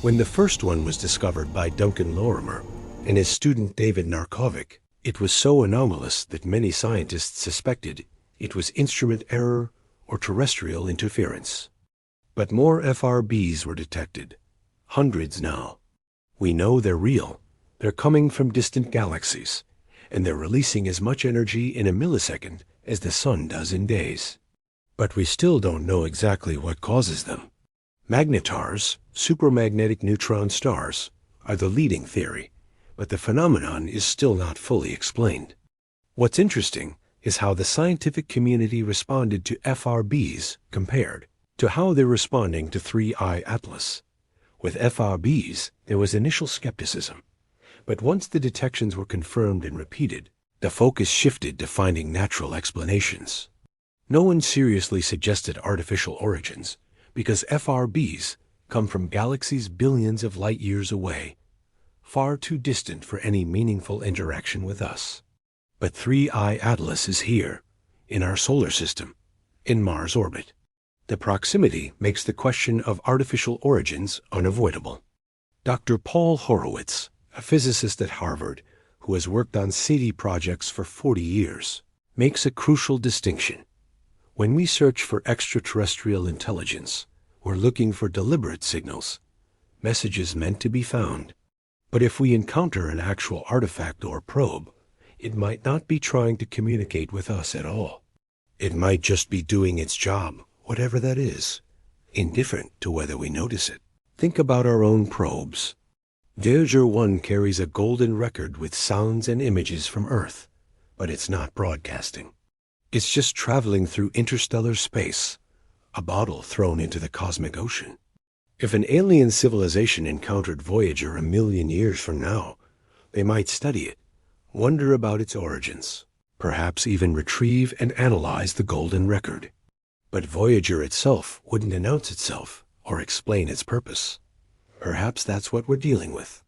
When the first one was discovered by Duncan Lorimer and his student David Narkovic, it was so anomalous that many scientists suspected it was instrument error or terrestrial interference. But more FRBs were detected. Hundreds now. We know they're real. They're coming from distant galaxies, and they're releasing as much energy in a millisecond as the sun does in days. But we still don't know exactly what causes them. Magnetars, supermagnetic neutron stars, are the leading theory, but the phenomenon is still not fully explained. What's interesting is how the scientific community responded to FRBs compared to how they're responding to 3I Atlas. With FRBs, there was initial skepticism, but once the detections were confirmed and repeated, the focus shifted to finding natural explanations. No one seriously suggested artificial origins, because FRBs come from galaxies billions of light years away, far too distant for any meaningful interaction with us. But 3I Atlas is here, in our solar system, in Mars' orbit. The proximity makes the question of artificial origins unavoidable. Dr. Paul Horowitz, a physicist at Harvard who has worked on SETI projects for 40 years, makes a crucial distinction. When we search for extraterrestrial intelligence, we're looking for deliberate signals, messages meant to be found. But if we encounter an actual artifact or probe, it might not be trying to communicate with us at all. It might just be doing its job, whatever that is, indifferent to whether we notice it. Think about our own probes. Voyager 1 carries a golden record with sounds and images from Earth, but it's not broadcasting. It's just traveling through interstellar space, a bottle thrown into the cosmic ocean. If an alien civilization encountered Voyager 1,000,000 years from now, they might study it, wonder about its origins, perhaps even retrieve and analyze the golden record. But Voyager itself wouldn't announce itself or explain its purpose. Perhaps that's what we're dealing with.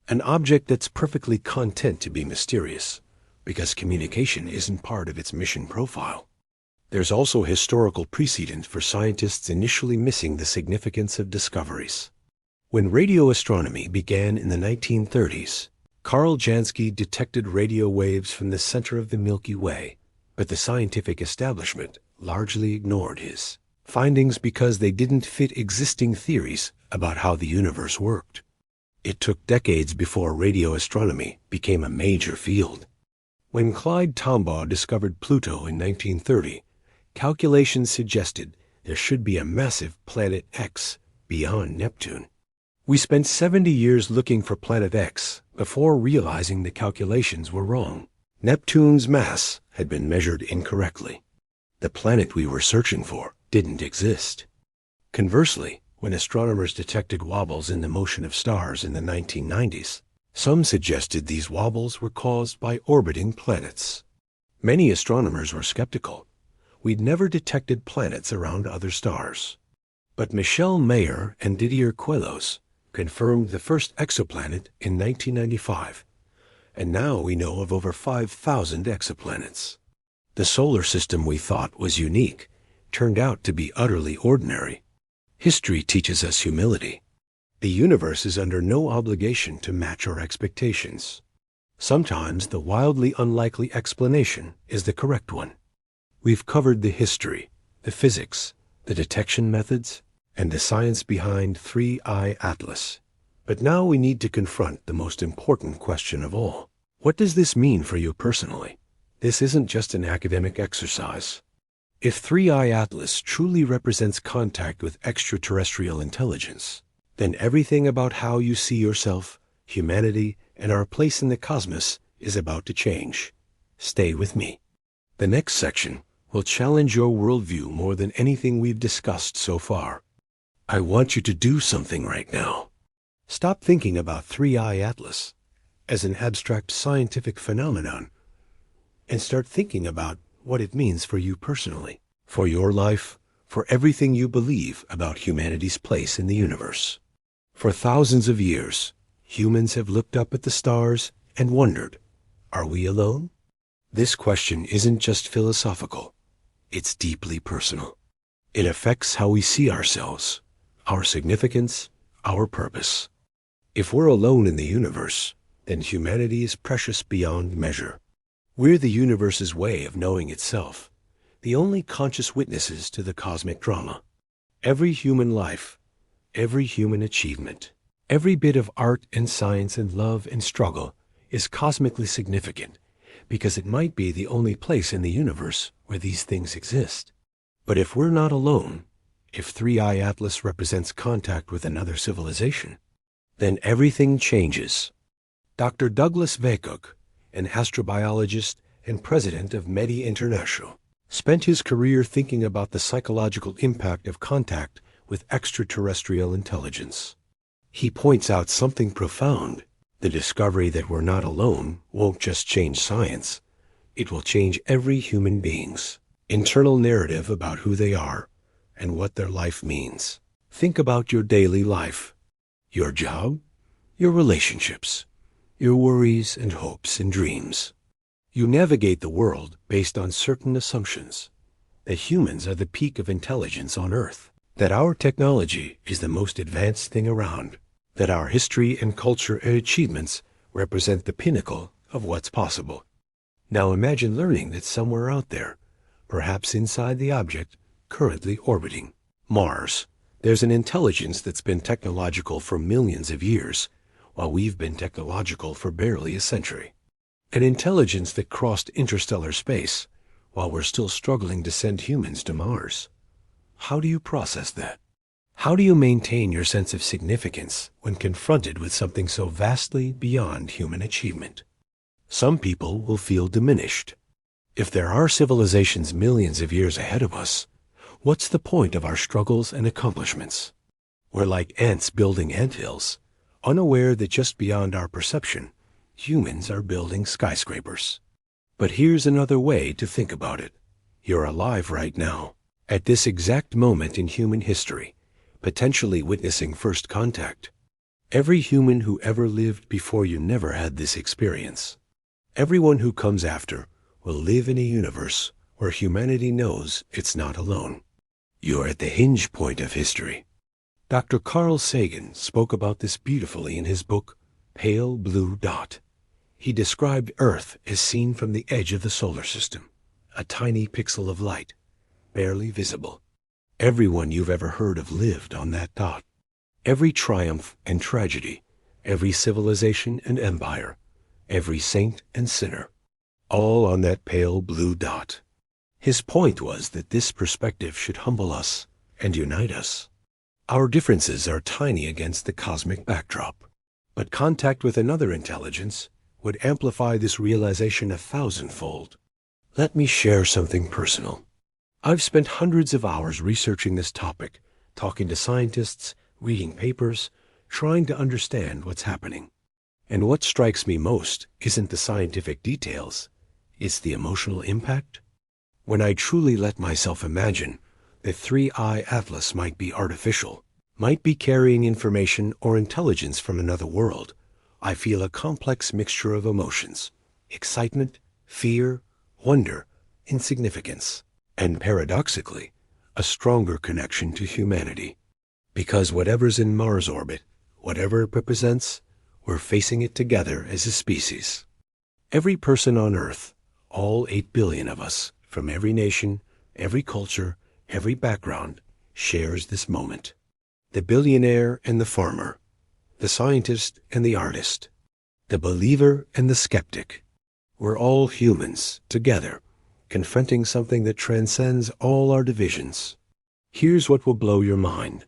An object that's perfectly content to be mysterious, because communication isn't part of its mission profile. There's also historical precedent for scientists initially missing the significance of discoveries. When radio astronomy began in the 1930s, Carl Jansky detected radio waves from the center of the Milky Way, but the scientific establishment largely ignored his findings because they didn't fit existing theories about how the universe worked. It took decades before radio astronomy became a major field. When Clyde Tombaugh discovered Pluto in 1930, calculations suggested there should be a massive planet X beyond Neptune. We spent 70 years looking for planet X before realizing the calculations were wrong. Neptune's mass had been measured incorrectly. The planet we were searching for didn't exist. Conversely, when astronomers detected wobbles in the motion of stars in the 1990s, some suggested these wobbles were caused by orbiting planets. Many astronomers were skeptical. We'd never detected planets around other stars. But Michel Mayor and Didier Queloz confirmed the first exoplanet in 1995, and now we know of over 5,000 exoplanets. The solar system we thought was unique turned out to be utterly ordinary. History teaches us humility. The universe is under no obligation to match our expectations. Sometimes the wildly unlikely explanation is the correct one. We've covered the history, the physics, the detection methods, and the science behind 3I Atlas. But now we need to confront the most important question of all. What does this mean for you personally? This isn't just an academic exercise. If 3I Atlas truly represents contact with extraterrestrial intelligence, then everything about how you see yourself, humanity, and our place in the cosmos is about to change. Stay with me. The next section will challenge your worldview more than anything we've discussed so far. I want you to do something right now. Stop thinking about 3I Atlas as an abstract scientific phenomenon and start thinking about what it means for you personally, for your life, for everything you believe about humanity's place in the universe. For thousands of years, humans have looked up at the stars and wondered, are we alone? This question isn't just philosophical, it's deeply personal. It affects how we see ourselves, our significance, our purpose. If we're alone in the universe, then humanity is precious beyond measure. We're the universe's way of knowing itself, the only conscious witnesses to the cosmic drama. Every human life, every human achievement, every bit of art and science and love and struggle is cosmically significant because it might be the only place in the universe where these things exist. But if we're not alone, if 3I Atlas represents contact with another civilization, then everything changes. Dr. Douglas Vakook, an astrobiologist and president of MEDI International, spent his career thinking about the psychological impact of contact with extraterrestrial intelligence. He points out something profound. The discovery that we're not alone won't just change science. It will change every human being's internal narrative about who they are and what their life means. Think about your daily life, your job, your relationships, your worries and hopes and dreams. You navigate the world based on certain assumptions, that humans are the peak of intelligence on Earth, that our technology is the most advanced thing around, that our history and culture and achievements represent the pinnacle of what's possible. Now imagine learning that somewhere out there, perhaps inside the object currently orbiting Mars, there's an intelligence that's been technological for millions of years, while we've been technological for barely a century. An intelligence that crossed interstellar space, while we're still struggling to send humans to Mars. How do you process that? How do you maintain your sense of significance when confronted with something so vastly beyond human achievement? Some people will feel diminished. If there are civilizations millions of years ahead of us, what's the point of our struggles and accomplishments? We're like ants building anthills, unaware that just beyond our perception, humans are building skyscrapers. But here's another way to think about it. You're alive right now, at this exact moment in human history, potentially witnessing first contact. Every human who ever lived before you never had this experience. Everyone who comes after will live in a universe where humanity knows it's not alone. You're at the hinge point of history. Dr. Carl Sagan spoke about this beautifully in his book, Pale Blue Dot. He described Earth as seen from the edge of the solar system, a tiny pixel of light, barely visible. Everyone you've ever heard of lived on that dot. Every triumph and tragedy, every civilization and empire, every saint and sinner, all on that pale blue dot. His point was that this perspective should humble us and unite us. Our differences are tiny against the cosmic backdrop, but contact with another intelligence would amplify this realization 1,000-fold. Let me share something personal. I've spent hundreds of hours researching this topic, talking to scientists, reading papers, trying to understand what's happening. And what strikes me most isn't the scientific details, it's the emotional impact. When I truly let myself imagine that 3I Atlas might be artificial, might be carrying information or intelligence from another world, I feel a complex mixture of emotions: excitement, fear, wonder, insignificance, and paradoxically, a stronger connection to humanity. Because whatever's in Mars orbit, whatever it represents, we're facing it together as a species. Every person on Earth, all 8 billion of us, from every nation, every culture, every background, shares this moment. The billionaire and the farmer, the scientist and the artist, the believer and the skeptic. We're all humans, together, confronting something that transcends all our divisions. Here's what will blow your mind.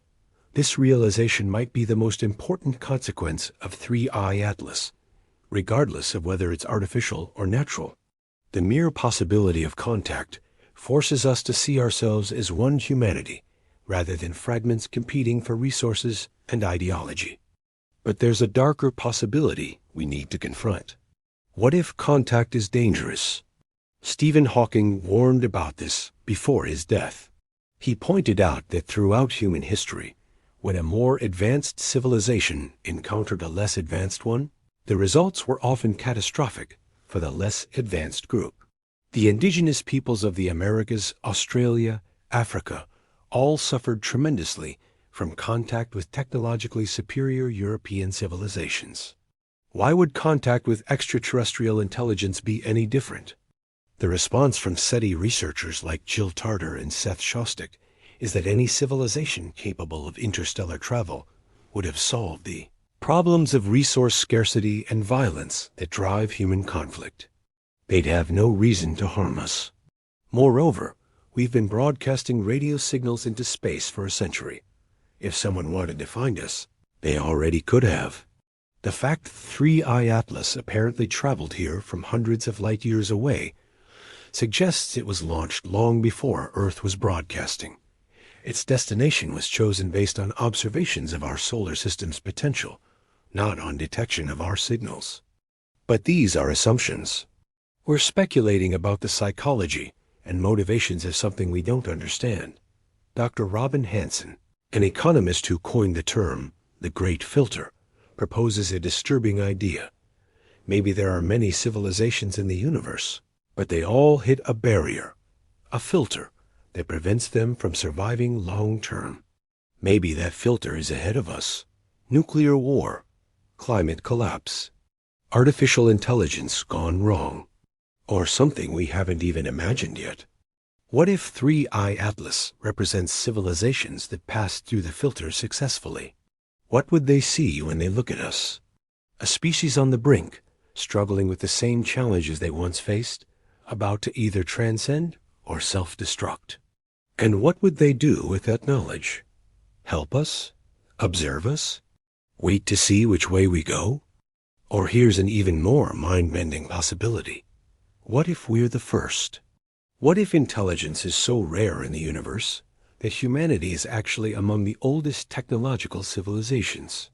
This realization might be the most important consequence of 3I Atlas, regardless of whether it's artificial or natural. The mere possibility of contact forces us to see ourselves as one humanity, rather than fragments competing for resources and ideology. But there's a darker possibility we need to confront. What if contact is dangerous? Stephen Hawking warned about this before his death. He pointed out that throughout human history, when a more advanced civilization encountered a less advanced one, the results were often catastrophic for the less advanced group. The indigenous peoples of the Americas, Australia, Africa, all suffered tremendously from contact with technologically superior European civilizations. Why would contact with extraterrestrial intelligence be any different? The response from SETI researchers like Jill Tarter and Seth Shostak is that any civilization capable of interstellar travel would have solved the problems of resource scarcity and violence that drive human conflict. They'd have no reason to harm us. Moreover, we've been broadcasting radio signals into space for a century. If someone wanted to find us, they already could have. The fact 3I Atlas apparently traveled here from hundreds of light years away suggests it was launched long before Earth was broadcasting. Its destination was chosen based on observations of our solar system's potential, not on detection of our signals. But these are assumptions. We're speculating about the psychology and motivations of something we don't understand. Dr. Robin Hanson, an economist who coined the term the Great Filter, proposes a disturbing idea. Maybe there are many civilizations in the universe, but they all hit a barrier, a filter, that prevents them from surviving long term. Maybe that filter is ahead of us. Nuclear war, climate collapse, artificial intelligence gone wrong, or something we haven't even imagined yet. What if 3I Atlas represents civilizations that passed through the filter successfully? What would they see when they look at us? A species on the brink, struggling with the same challenges they once faced, about to either transcend or self-destruct. And what would they do with that knowledge? Help us? Observe us? Wait to see which way we go? Or here's an even more mind-bending possibility. What if we're the first? What if intelligence is so rare in the universe that humanity is actually among the oldest technological civilizations?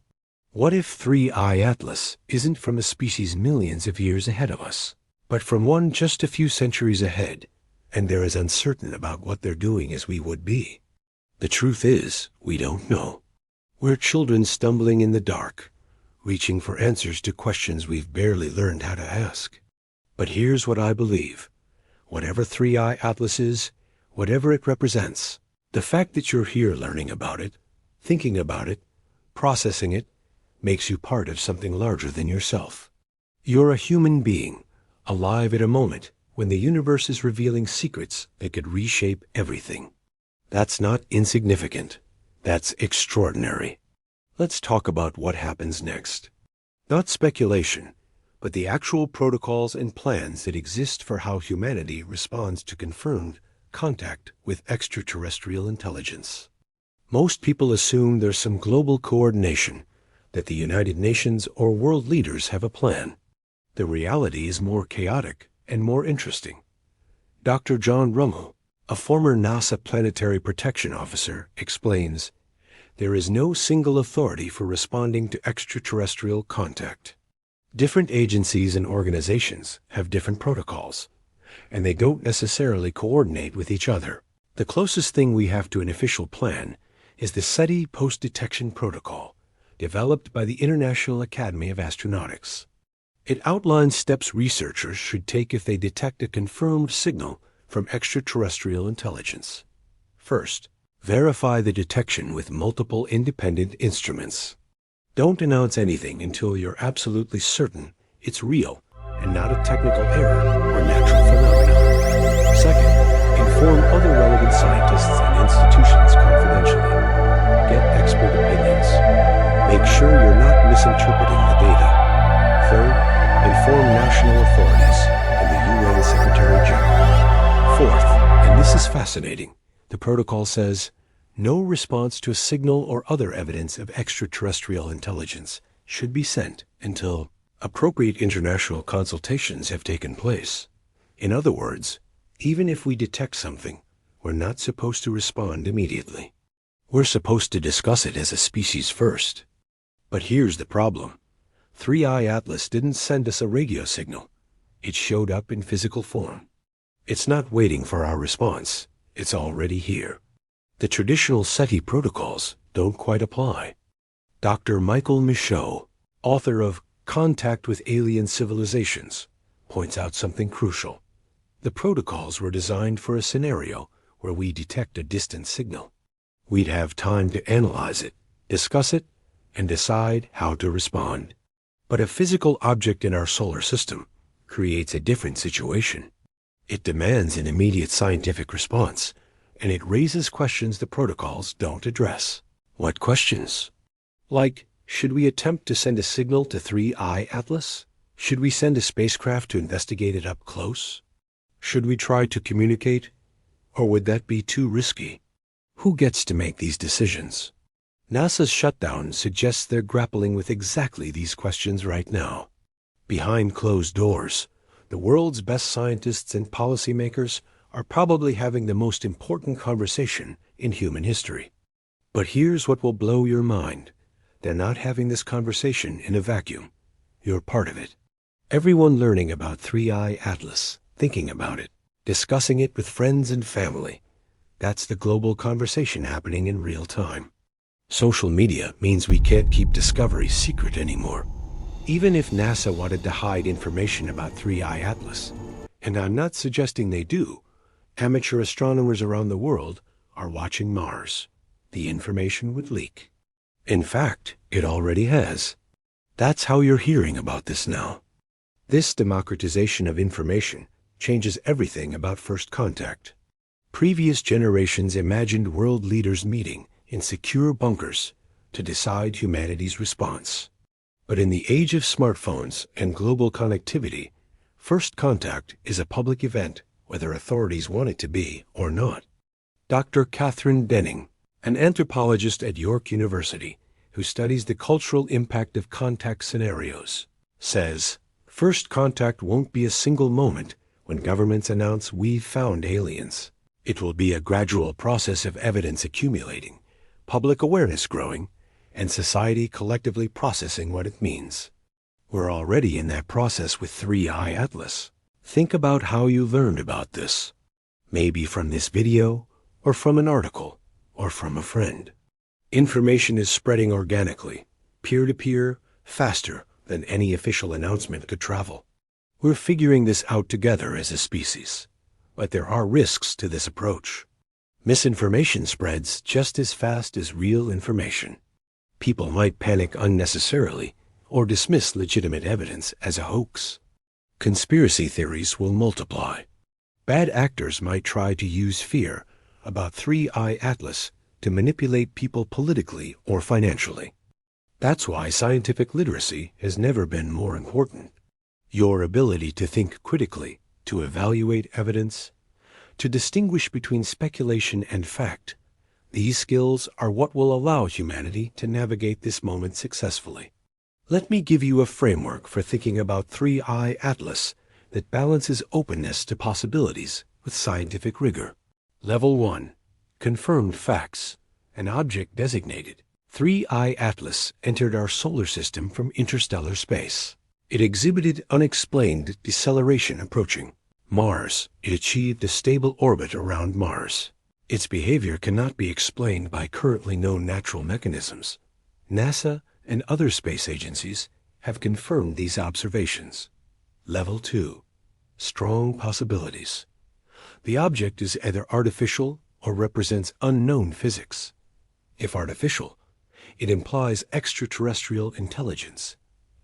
What if 3I Atlas isn't from a species millions of years ahead of us, but from one just a few centuries ahead, and they're as uncertain about what they're doing as we would be? The truth is, we don't know. We're children stumbling in the dark, reaching for answers to questions we've barely learned how to ask. But here's what I believe. Whatever 3I Atlas is, whatever it represents, the fact that you're here learning about it, thinking about it, processing it, makes you part of something larger than yourself. You're a human being, alive at a moment when the universe is revealing secrets that could reshape everything. That's not insignificant. That's extraordinary. Let's talk about what happens next. Not speculation, but the actual protocols and plans that exist for how humanity responds to confirmed contact with extraterrestrial intelligence. Most people assume there's some global coordination, that the United Nations or world leaders have a plan. The reality is more chaotic and more interesting. Dr. John Rummel, a former NASA planetary protection officer, explains, there is no single authority for responding to extraterrestrial contact. Different agencies and organizations have different protocols, and they don't necessarily coordinate with each other. The closest thing we have to an official plan is the SETI Post-Detection Protocol, developed by the International Academy of Astronautics. It outlines steps researchers should take if they detect a confirmed signal from extraterrestrial intelligence. First, verify the detection with multiple independent instruments. Don't announce anything until you're absolutely certain it's real and not a technical error or natural phenomenon. Second, inform other relevant scientists and institutions confidentially. Get expert opinions. Make sure you're not misinterpreting the data. Third, inform national authorities and the UN Secretary General. Fourth, and this is fascinating, the protocol says, no response to a signal or other evidence of extraterrestrial intelligence should be sent until appropriate international consultations have taken place. In other words, even if we detect something, we're not supposed to respond immediately. We're supposed to discuss it as a species first. But here's the problem. 3I Atlas didn't send us a radio signal. It showed up in physical form. It's not waiting for our response. It's already here. The traditional SETI protocols don't quite apply. Dr. Michael Michaud, author of Contact with Alien Civilizations, points out something crucial. The protocols were designed for a scenario where we detect a distant signal. We'd have time to analyze it, discuss it, and decide how to respond. But a physical object in our solar system creates a different situation. It demands an immediate scientific response, and it raises questions the protocols don't address. What questions? Like, should we attempt to send a signal to 3I Atlas? Should we send a spacecraft to investigate it up close? Should we try to communicate? Or would that be too risky? Who gets to make these decisions? NASA's shutdown suggests they're grappling with exactly these questions right now. Behind closed doors, the world's best scientists and policymakers are probably having the most important conversation in human history. But here's what will blow your mind. They're not having this conversation in a vacuum. You're part of it. Everyone learning about 3I Atlas, thinking about it, discussing it with friends and family. That's the global conversation happening in real time. Social media means we can't keep discoveries secret anymore. Even if NASA wanted to hide information about 3I Atlas, and I'm not suggesting they do, amateur astronomers around the world are watching Mars. The information would leak. In fact, it already has. That's how you're hearing about this now. This democratization of information changes everything about first contact. Previous generations imagined world leaders meeting in secure bunkers to decide humanity's response. But in the age of smartphones and global connectivity, first contact is a public event, whether authorities want it to be or not. Dr. Catherine Denning, an anthropologist at York University who studies the cultural impact of contact scenarios, says, first contact won't be a single moment when governments announce we've found aliens. It will be a gradual process of evidence accumulating, public awareness growing, and society collectively processing what it means. We're already in that process with 3I Atlas. Think about how you learned about this. Maybe from this video, or from an article, or from a friend. Information is spreading organically, peer-to-peer, faster than any official announcement could travel. We're figuring this out together as a species, but there are risks to this approach. Misinformation spreads just as fast as real information. People might panic unnecessarily or dismiss legitimate evidence as a hoax. Conspiracy theories will multiply. Bad actors might try to use fear about 3I Atlas to manipulate people politically or financially. That's why scientific literacy has never been more important. Your ability to think critically, to evaluate evidence, to distinguish between speculation and fact, these skills are what will allow humanity to navigate this moment successfully. Let me give you a framework for thinking about 3I Atlas that balances openness to possibilities with scientific rigor. Level 1. Confirmed facts. An object designated 3I Atlas entered our solar system from interstellar space. It exhibited unexplained deceleration approaching Mars. It achieved a stable orbit around Mars. Its behavior cannot be explained by currently known natural mechanisms. NASA and other space agencies have confirmed these observations. Level 2. Strong possibilities. The object is either artificial or represents unknown physics. If artificial, it implies extraterrestrial intelligence.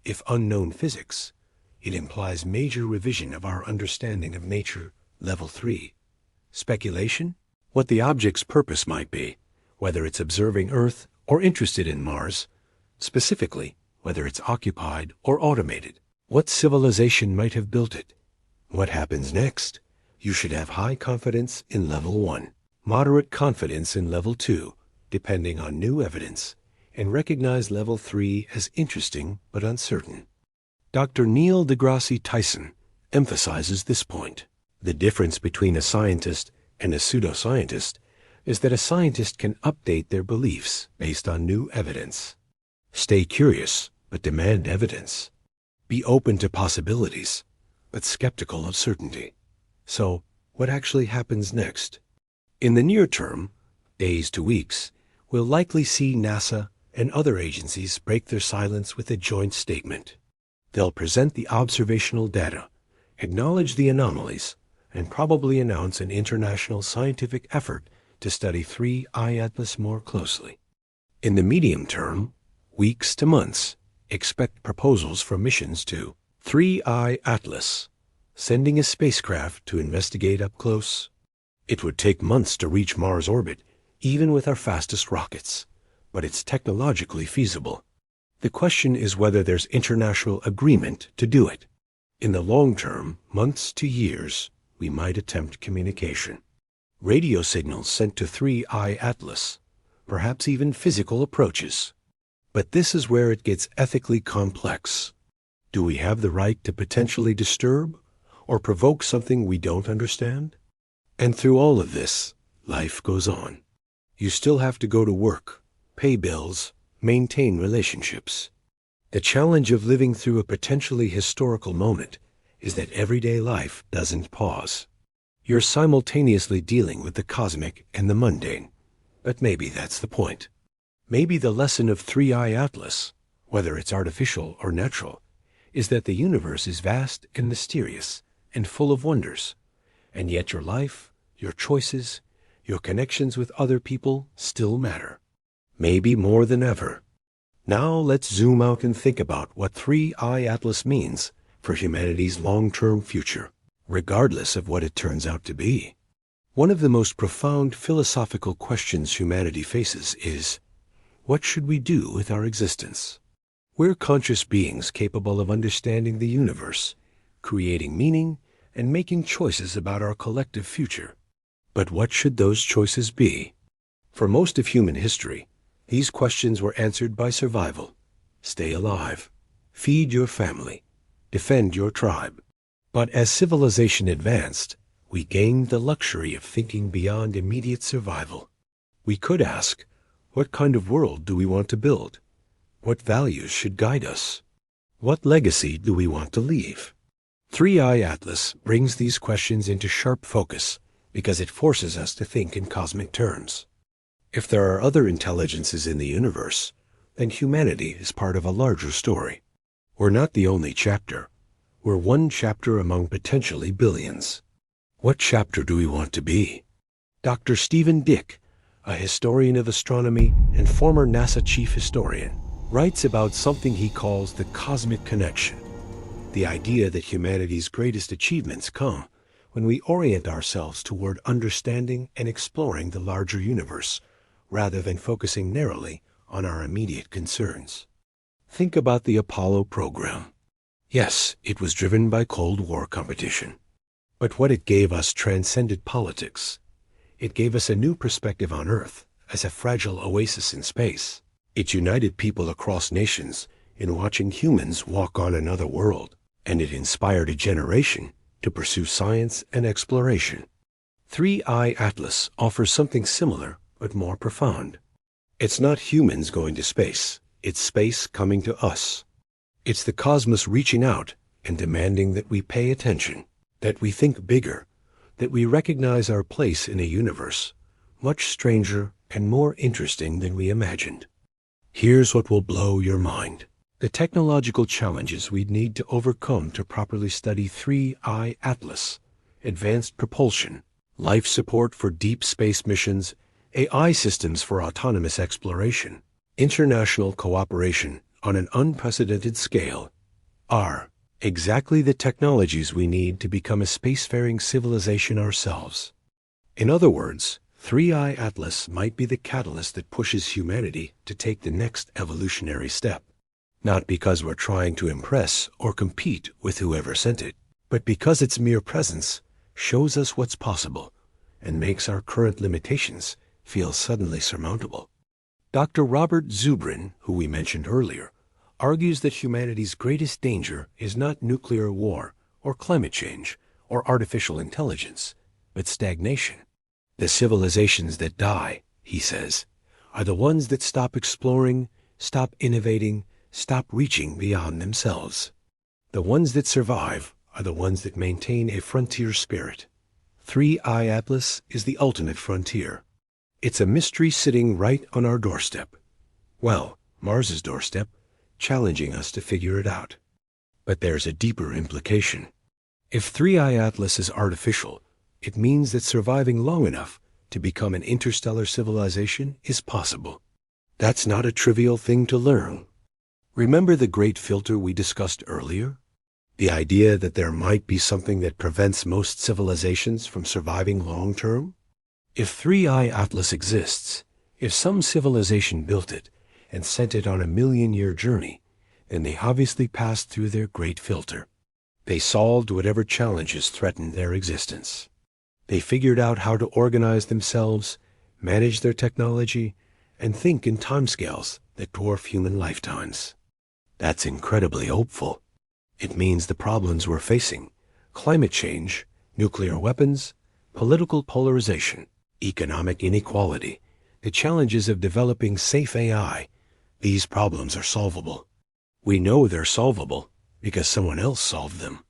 If unknown physics, it implies major revision of our understanding of nature. Level 3. Speculation? What the object's purpose might be, whether it's observing Earth or interested in Mars. Specifically, whether it's occupied or automated. What civilization might have built it? What happens next? You should have high confidence in Level 1, moderate confidence in Level 2, depending on new evidence, and recognize Level 3 as interesting but uncertain. Dr. Neil deGrasse Tyson emphasizes this point. The difference between a scientist and a pseudoscientist is that a scientist can update their beliefs based on new evidence. Stay curious, but demand evidence. Be open to possibilities, but skeptical of certainty. So, what actually happens next? In the near term, days to weeks, we'll likely see NASA and other agencies break their silence with a joint statement. They'll present the observational data, acknowledge the anomalies, and probably announce an international scientific effort to study 3I Atlas more closely. In the medium term, weeks to months, expect proposals for missions to 3I Atlas, sending a spacecraft to investigate up close. It would take months to reach Mars orbit, even with our fastest rockets, but it's technologically feasible. The question is whether there's international agreement to do it. In the long term, months to years, we might attempt communication. Radio signals sent to 3I Atlas, perhaps even physical approaches. But this is where it gets ethically complex. Do we have the right to potentially disturb or provoke something we don't understand? And through all of this, life goes on. You still have to go to work, pay bills, maintain relationships. The challenge of living through a potentially historical moment is that everyday life doesn't pause. You're simultaneously dealing with the cosmic and the mundane. But maybe that's the point. Maybe the lesson of 3I Atlas, whether it's artificial or natural, is that the universe is vast and mysterious and full of wonders, and yet your life, your choices, your connections with other people still matter. Maybe more than ever. Now let's zoom out and think about what 3I Atlas means for humanity's long-term future, regardless of what it turns out to be. One of the most profound philosophical questions humanity faces is, what should we do with our existence? We're conscious beings capable of understanding the universe, creating meaning, and making choices about our collective future. But what should those choices be? For most of human history, these questions were answered by survival. Stay alive, feed your family, defend your tribe. But as civilization advanced, we gained the luxury of thinking beyond immediate survival. We could ask, what kind of world do we want to build? What values should guide us? What legacy do we want to leave? 3I Atlas brings these questions into sharp focus because it forces us to think in cosmic terms. If there are other intelligences in the universe, then humanity is part of a larger story. We're not the only chapter. We're one chapter among potentially billions. What chapter do we want to be? Dr. Stephen Dick, a historian of astronomy and former NASA chief historian, writes about something he calls the cosmic connection, the idea that humanity's greatest achievements come when we orient ourselves toward understanding and exploring the larger universe, rather than focusing narrowly on our immediate concerns. Think about the Apollo program. Yes, it was driven by Cold War competition. But what it gave us transcended politics. It gave us a new perspective on Earth as a fragile oasis in space. It united people across nations in watching humans walk on another world, and it inspired a generation to pursue science and exploration. 3I Atlas offers something similar but more profound. It's not humans going to space, it's space coming to us. It's the cosmos reaching out and demanding that we pay attention, that we think bigger, that we recognize our place in a universe much stranger and more interesting than we imagined. Here's what will blow your mind. The technological challenges we'd need to overcome to properly study 3I Atlas, advanced propulsion, life support for deep space missions, AI systems for autonomous exploration, international cooperation on an unprecedented scale, are exactly the technologies we need to become a spacefaring civilization ourselves. In other words, 3I Atlas might be the catalyst that pushes humanity to take the next evolutionary step. Not because we're trying to impress or compete with whoever sent it, but because its mere presence shows us what's possible and makes our current limitations feel suddenly surmountable. Dr. Robert Zubrin, who we mentioned earlier, argues that humanity's greatest danger is not nuclear war or climate change or artificial intelligence, but stagnation. The civilizations that die, he says, are the ones that stop exploring, stop innovating, stop reaching beyond themselves. The ones that survive are the ones that maintain a frontier spirit. 3I Atlas is the ultimate frontier. It's a mystery sitting right on our doorstep. Well, Mars's doorstep, challenging us to figure it out. But there's a deeper implication. If 3I Atlas is artificial, it means that surviving long enough to become an interstellar civilization is possible. That's not a trivial thing to learn. Remember the great filter we discussed earlier? The idea that there might be something that prevents most civilizations from surviving long term? If 3I Atlas exists, if some civilization built it and sent it on a million-year journey, then they obviously passed through their great filter. They solved whatever challenges threatened their existence. They figured out how to organize themselves, manage their technology, and think in timescales that dwarf human lifetimes. That's incredibly hopeful. It means the problems we're facing, climate change, nuclear weapons, political polarization, economic inequality, the challenges of developing safe AI, these problems are solvable. We know they're solvable because someone else solved them.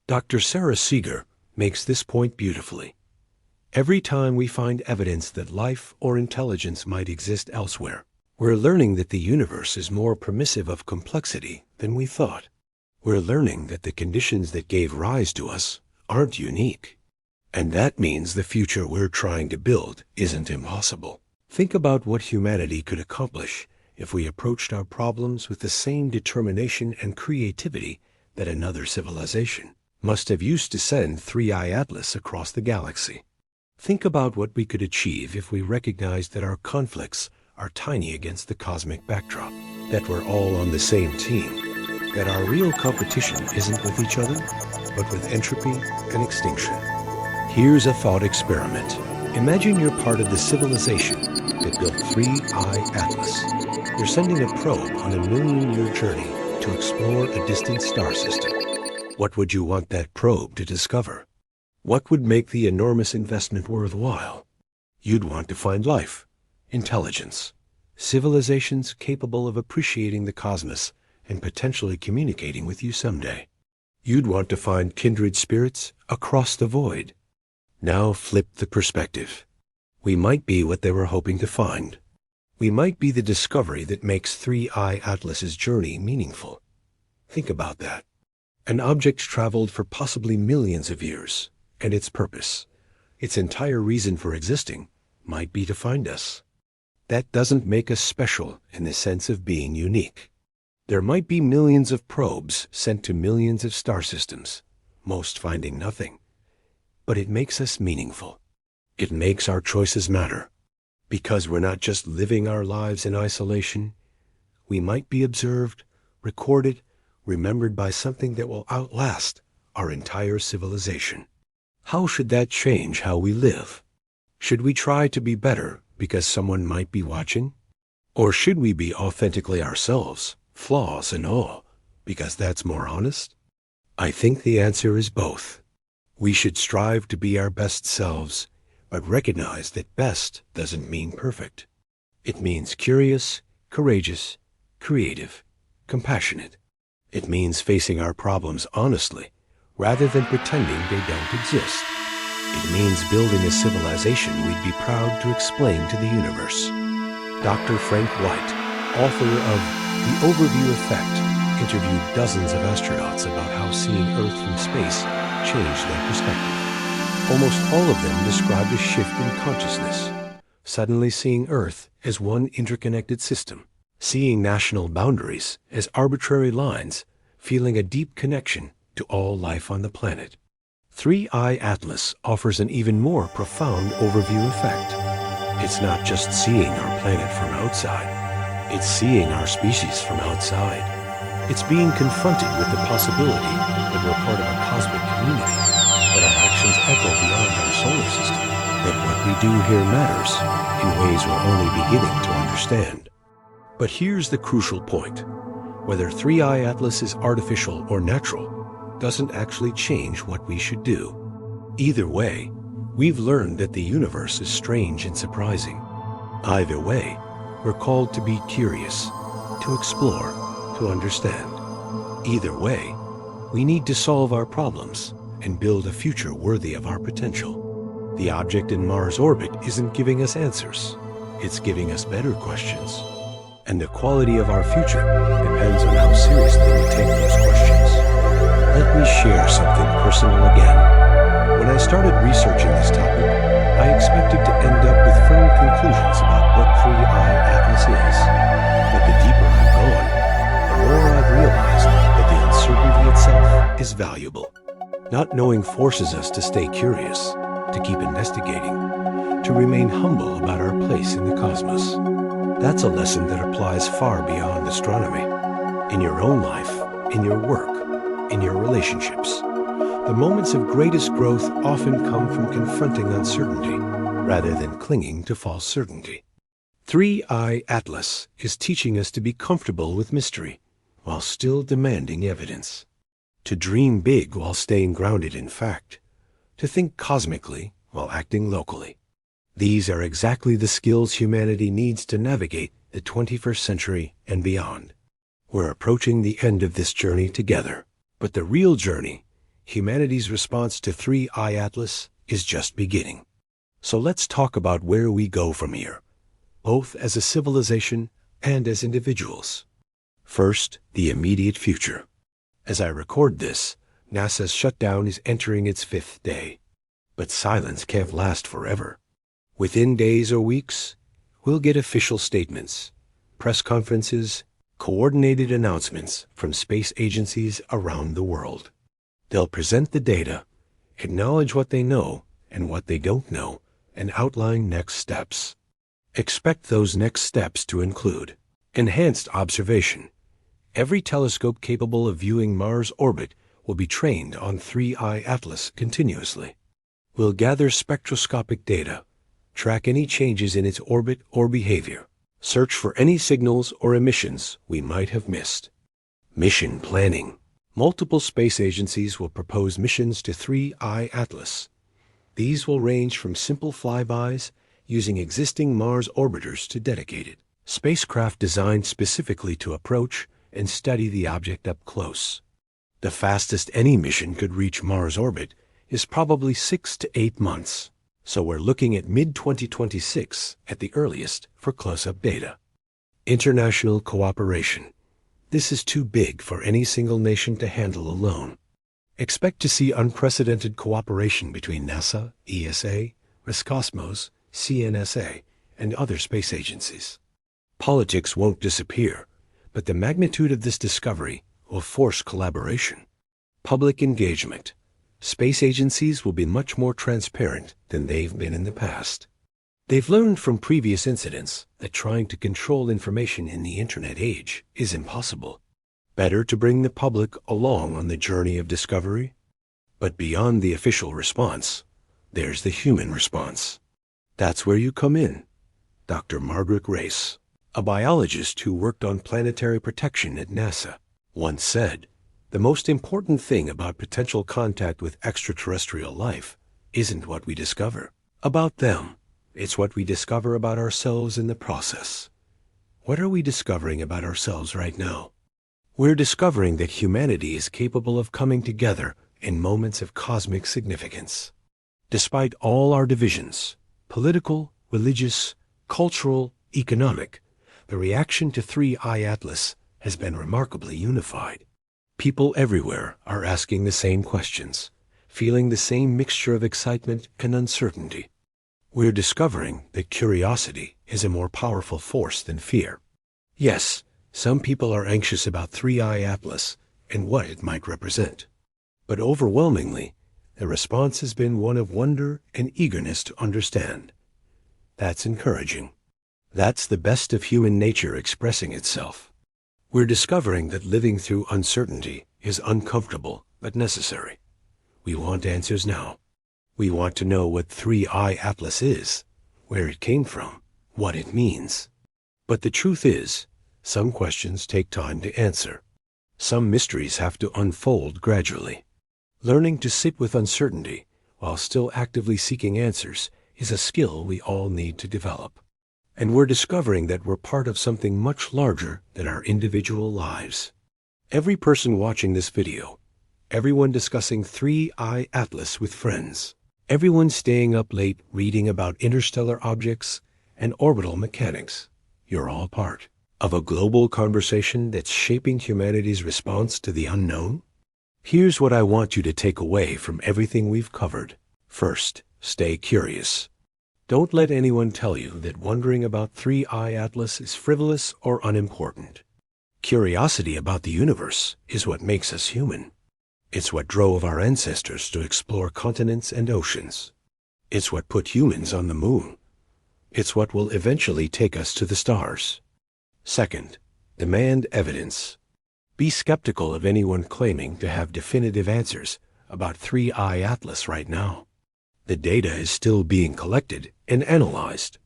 Dr. Sarah Seeger makes this point beautifully. Every time we find evidence that life or intelligence might exist elsewhere, we're learning that the universe is more permissive of complexity than we thought. We're learning that the conditions that gave rise to us aren't unique. And that means the future we're trying to build isn't impossible. Think about what humanity could accomplish if we approached our problems with the same determination and creativity that another civilization must have used to send 3I Atlas across the galaxy. Think about what we could achieve if we recognized that our conflicts are tiny against the cosmic backdrop, that we're all on the same team, that our real competition isn't with each other, but with entropy and extinction. Here's a thought experiment. Imagine you're part of the civilization that built 3I Atlas. You're sending a probe on a million-year journey to explore a distant star system. What would you want that probe to discover? What would make the enormous investment worthwhile? You'd want to find life, intelligence, civilizations capable of appreciating the cosmos and potentially communicating with you someday. You'd want to find kindred spirits across the void. Now flip the perspective. We might be what they were hoping to find. We might be the discovery that makes 3I Atlas's journey meaningful. Think about that. An object traveled for possibly millions of years, and its purpose, its entire reason for existing, might be to find us. That doesn't make us special in the sense of being unique. There might be millions of probes sent to millions of star systems, most finding nothing. But it makes us meaningful. It makes our choices matter. Because we're not just living our lives in isolation, we might be observed, recorded, remembered by something that will outlast our entire civilization. How should that change how we live? Should we try to be better because someone might be watching? Or should we be authentically ourselves, flaws and all, because that's more honest? I think the answer is both. We should strive to be our best selves, but recognize that best doesn't mean perfect. It means curious, courageous, creative, compassionate. It means facing our problems honestly, rather than pretending they don't exist. It means building a civilization we'd be proud to explain to the universe. Dr. Frank White, author of The Overview Effect, interviewed dozens of astronauts about how seeing Earth from space changed their perspective. Almost all of them described a shift in consciousness, suddenly seeing Earth as one interconnected system, seeing national boundaries as arbitrary lines, feeling a deep connection to all life on the planet. 3I Atlas offers an even more profound overview effect. It's not just seeing our planet from outside. It's seeing our species from outside. It's being confronted with the possibility that we're part of a cosmic community, that our actions echo beyond our solar system, that what we do here matters in ways we're only beginning to understand. But here's the crucial point. Whether 3I Atlas is artificial or natural doesn't actually change what we should do. Either way, we've learned that the universe is strange and surprising. Either way, we're called to be curious, to explore, to understand. Either way, we need to solve our problems and build a future worthy of our potential. The object in Mars' orbit isn't giving us answers. It's giving us better questions. And the quality of our future depends on how seriously we take those questions. Let me share something personal again. When I started researching this topic, I expected to end up with firm conclusions about what 3I Atlas is. But the deeper I've gone, the more I've realized that the uncertainty itself is valuable. Not knowing forces us to stay curious, to keep investigating, to remain humble about our place in the cosmos. That's a lesson that applies far beyond astronomy. In your own life, in your work, in your relationships. The moments of greatest growth often come from confronting uncertainty rather than clinging to false certainty. 3I Atlas is teaching us to be comfortable with mystery while still demanding evidence. To dream big while staying grounded in fact. To think cosmically while acting locally. These are exactly the skills humanity needs to navigate the 21st century and beyond. We're approaching the end of this journey together, but the real journey, humanity's response to 3I Atlas, is just beginning. So let's talk about where we go from here, both as a civilization and as individuals. First, the immediate future. As I record this, NASA's shutdown is entering its 5th day. But silence can't last forever. Within days or weeks, we'll get official statements, press conferences, coordinated announcements from space agencies around the world. They'll present the data, acknowledge what they know and what they don't know, and outline next steps. Expect those next steps to include enhanced observation. Every telescope capable of viewing Mars' orbit will be trained on 3I Atlas continuously. We'll gather spectroscopic data, track any changes in its orbit or behavior, search for any signals or emissions we might have missed. Mission planning. Multiple space agencies will propose missions to 3I Atlas. These will range from simple flybys using existing Mars orbiters to dedicated spacecraft designed specifically to approach and study the object up close. The fastest any mission could reach Mars orbit is probably 6 to 8 months, so we're looking at mid-2026 at the earliest for close-up data. International cooperation. This is too big for any single nation to handle alone. Expect to see unprecedented cooperation between NASA, ESA, Roscosmos, CNSA, and other space agencies. Politics won't disappear, but the magnitude of this discovery will force collaboration. Public engagement. Space agencies will be much more transparent than they've been in the past. They've learned from previous incidents that trying to control information in the internet age is impossible. Better to bring the public along on the journey of discovery. But beyond the official response, there's the human response. That's where you come in. Dr. Margaret Race, a biologist who worked on planetary protection at NASA, once said, "The most important thing about potential contact with extraterrestrial life isn't what we discover about them. It's what we discover about ourselves in the process." What are we discovering about ourselves right now? We're discovering that humanity is capable of coming together in moments of cosmic significance. Despite all our divisions, political, religious, cultural, economic, the reaction to 3I Atlas has been remarkably unified. People everywhere are asking the same questions, feeling the same mixture of excitement and uncertainty. We're discovering that curiosity is a more powerful force than fear. Yes, some people are anxious about 3I Atlas and what it might represent. But overwhelmingly, the response has been one of wonder and eagerness to understand. That's encouraging. That's the best of human nature expressing itself. We're discovering that living through uncertainty is uncomfortable but necessary. We want answers now. We want to know what 3I Atlas is, where it came from, what it means. But the truth is, some questions take time to answer. Some mysteries have to unfold gradually. Learning to sit with uncertainty while still actively seeking answers is a skill we all need to develop. And we're discovering that we're part of something much larger than our individual lives. Every person watching this video, everyone discussing 3I Atlas with friends, everyone staying up late reading about interstellar objects and orbital mechanics, you're all part of a global conversation that's shaping humanity's response to the unknown. Here's what I want you to take away from everything we've covered. First, stay curious. Don't let anyone tell you that wondering about 3I Atlas is frivolous or unimportant. Curiosity about the universe is what makes us human. It's what drove our ancestors to explore continents and oceans. It's what put humans on the moon. It's what will eventually take us to the stars. Second, demand evidence. Be skeptical of anyone claiming to have definitive answers about 3I Atlas right now. The data is still being collected and analyzed.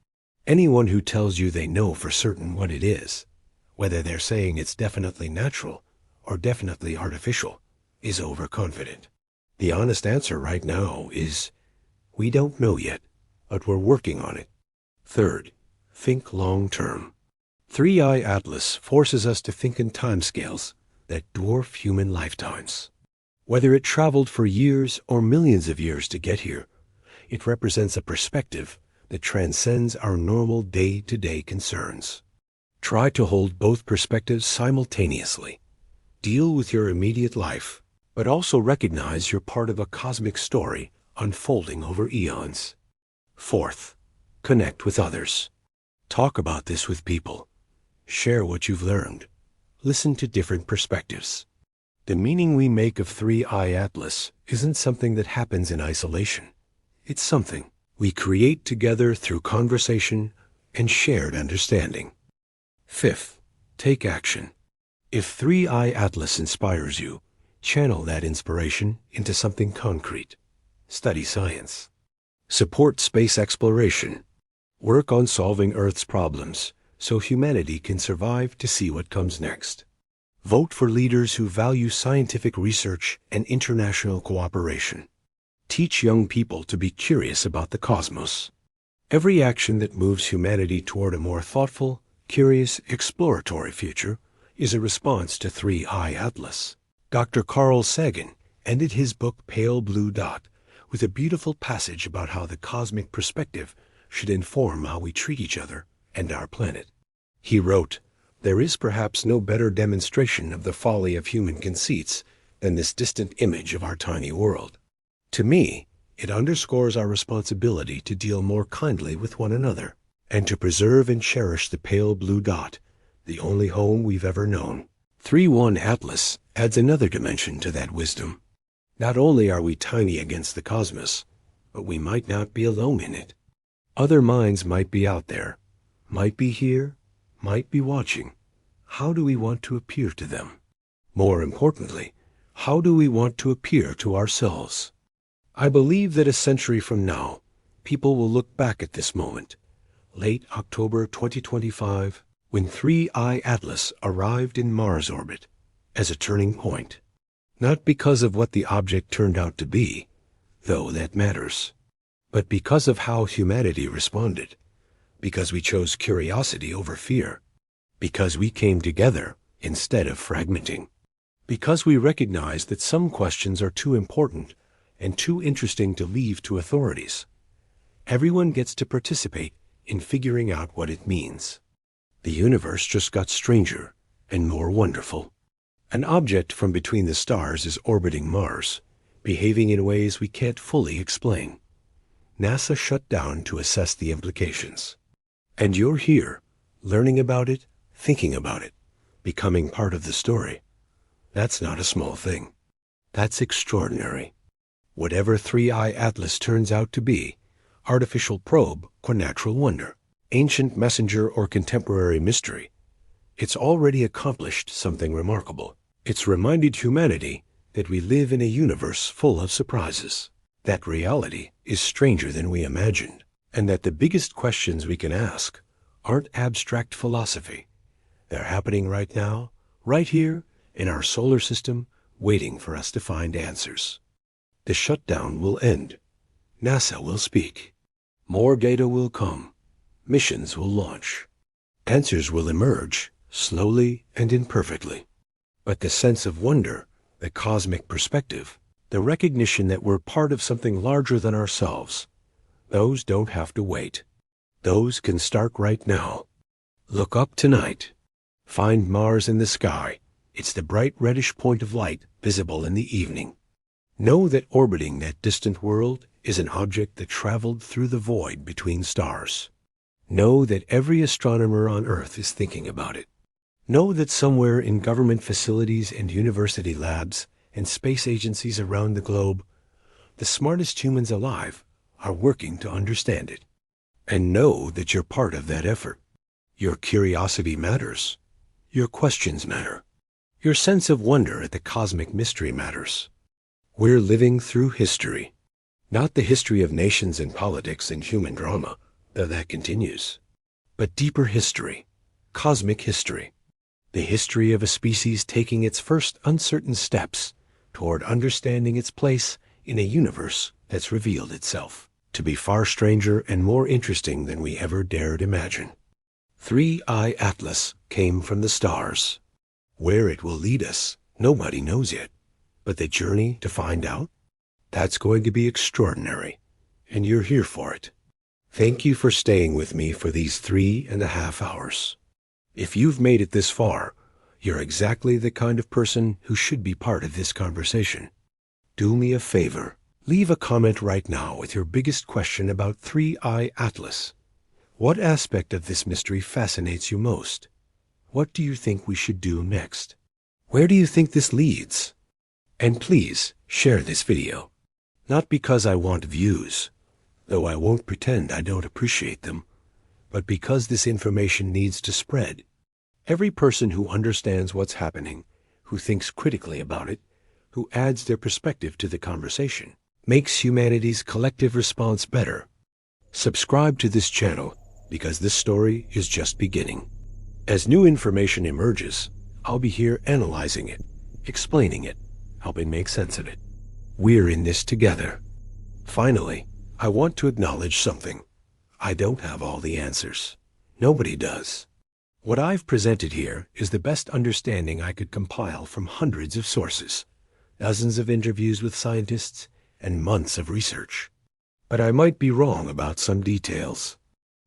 Anyone who tells you they know for certain what it is, whether they're saying it's definitely natural or definitely artificial, is overconfident. The honest answer right now is, we don't know yet, but we're working on it. Third, think long term. 3I Atlas forces us to think in timescales that dwarf human lifetimes. Whether it traveled for years or millions of years to get here, it represents a perspective that transcends our normal day-to-day concerns. Try to hold both perspectives simultaneously. Deal with your immediate life, but also recognize you're part of a cosmic story unfolding over eons. Fourth, connect with others. Talk about this with people. Share what you've learned. Listen to different perspectives. The meaning we make of 3I Atlas isn't something that happens in isolation. It's something we create together through conversation and shared understanding. Fifth, take action. If 3I Atlas inspires you, channel that inspiration into something concrete. Study science. Support space exploration. Work on solving Earth's problems so humanity can survive to see what comes next. Vote for leaders who value scientific research and international cooperation. Teach young people to be curious about the cosmos. Every action that moves humanity toward a more thoughtful, curious, exploratory future is a response to 3I Atlas. Dr. Carl Sagan ended his book Pale Blue Dot with a beautiful passage about how the cosmic perspective should inform how we treat each other and our planet. He wrote, "There is perhaps no better demonstration of the folly of human conceits than this distant image of our tiny world. To me, it underscores our responsibility to deal more kindly with one another, and to preserve and cherish the pale blue dot, the only home we've ever known." 3I Atlas adds another dimension to that wisdom. Not only are we tiny against the cosmos, but we might not be alone in it. Other minds might be out there, might be here, might be watching. How do we want to appear to them? More importantly, how do we want to appear to ourselves? I believe that a century from now, people will look back at this moment, late October 2025, when 3I Atlas arrived in Mars orbit, as a turning point. Not because of what the object turned out to be, though that matters, but because of how humanity responded, because we chose curiosity over fear, because we came together instead of fragmenting, because we recognized that some questions are too important and too interesting to leave to authorities. Everyone gets to participate in figuring out what it means. The universe just got stranger and more wonderful. An object from between the stars is orbiting Mars, behaving in ways we can't fully explain. NASA shut down to assess the implications. And you're here, learning about it, thinking about it, becoming part of the story. That's not a small thing. That's extraordinary. Whatever 3I Atlas turns out to be, artificial probe or natural wonder, ancient messenger or contemporary mystery, it's already accomplished something remarkable. It's reminded humanity that we live in a universe full of surprises, that reality is stranger than we imagined, and that the biggest questions we can ask aren't abstract philosophy. They're happening right now, right here, in our solar system, waiting for us to find answers. The shutdown will end. NASA will speak. More data will come. Missions will launch. Answers will emerge, slowly and imperfectly. But the sense of wonder, the cosmic perspective, the recognition that we're part of something larger than ourselves, those don't have to wait. Those can start right now. Look up tonight. Find Mars in the sky It's the bright reddish point of light visible in the evening. Know that orbiting that distant world is an object that traveled through the void between stars. Know that every astronomer on Earth is thinking about it. Know that somewhere in government facilities and university labs and space agencies around the globe, the smartest humans alive are working to understand it. And know that you're part of that effort. Your curiosity matters. Your questions matter. Your sense of wonder at the cosmic mystery matters. We're living through history. Not the history of nations and politics and human drama, though that continues, but deeper history, cosmic history. The history of a species taking its first uncertain steps toward understanding its place in a universe that's revealed itself to be far stranger and more interesting than we ever dared imagine. 3I Atlas came from the stars. Where it will lead us, nobody knows yet. But the journey to find out, that's going to be extraordinary, and you're here for it. Thank you for staying with me for these 3.5 hours. If you've made it this far, you're exactly the kind of person who should be part of this conversation. Do me a favor. Leave a comment right now with your biggest question about 3I Atlas. What aspect of this mystery fascinates you most? What do you think we should do next? Where do you think this leads? And please share this video. Not because I want views, though I won't pretend I don't appreciate them, but because this information needs to spread. Every person who understands what's happening, who thinks critically about it, who adds their perspective to the conversation, makes humanity's collective response better. Subscribe to this channel because this story is just beginning. As new information emerges, I'll be here analyzing it, explaining it, helping make sense of it. We're in this together. Finally, I want to acknowledge something. I don't have all the answers. Nobody does. What I've presented here is the best understanding I could compile from hundreds of sources, dozens of interviews with scientists, and months of research. But I might be wrong about some details.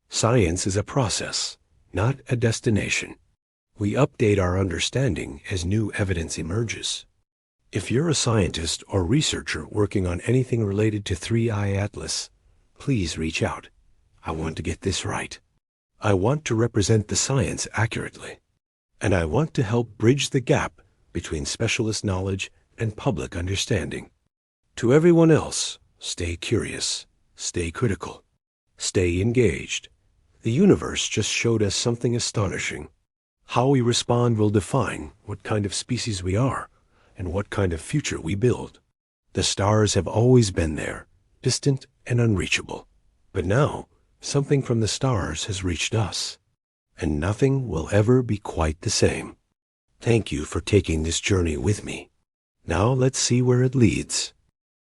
Science is a process, not a destination. We update our understanding as new evidence emerges. If you're a scientist or researcher working on anything related to 3I Atlas, please reach out. I want to get this right. I want to represent the science accurately. And I want to help bridge the gap between specialist knowledge and public understanding. To everyone else, stay curious, stay critical, stay engaged. The universe just showed us something astonishing. How we respond will define what kind of species we are and what kind of future we build. The stars have always been there, distant and unreachable. But now, something from the stars has reached us, and nothing will ever be quite the same. Thank you for taking this journey with me. Now let's see where it leads.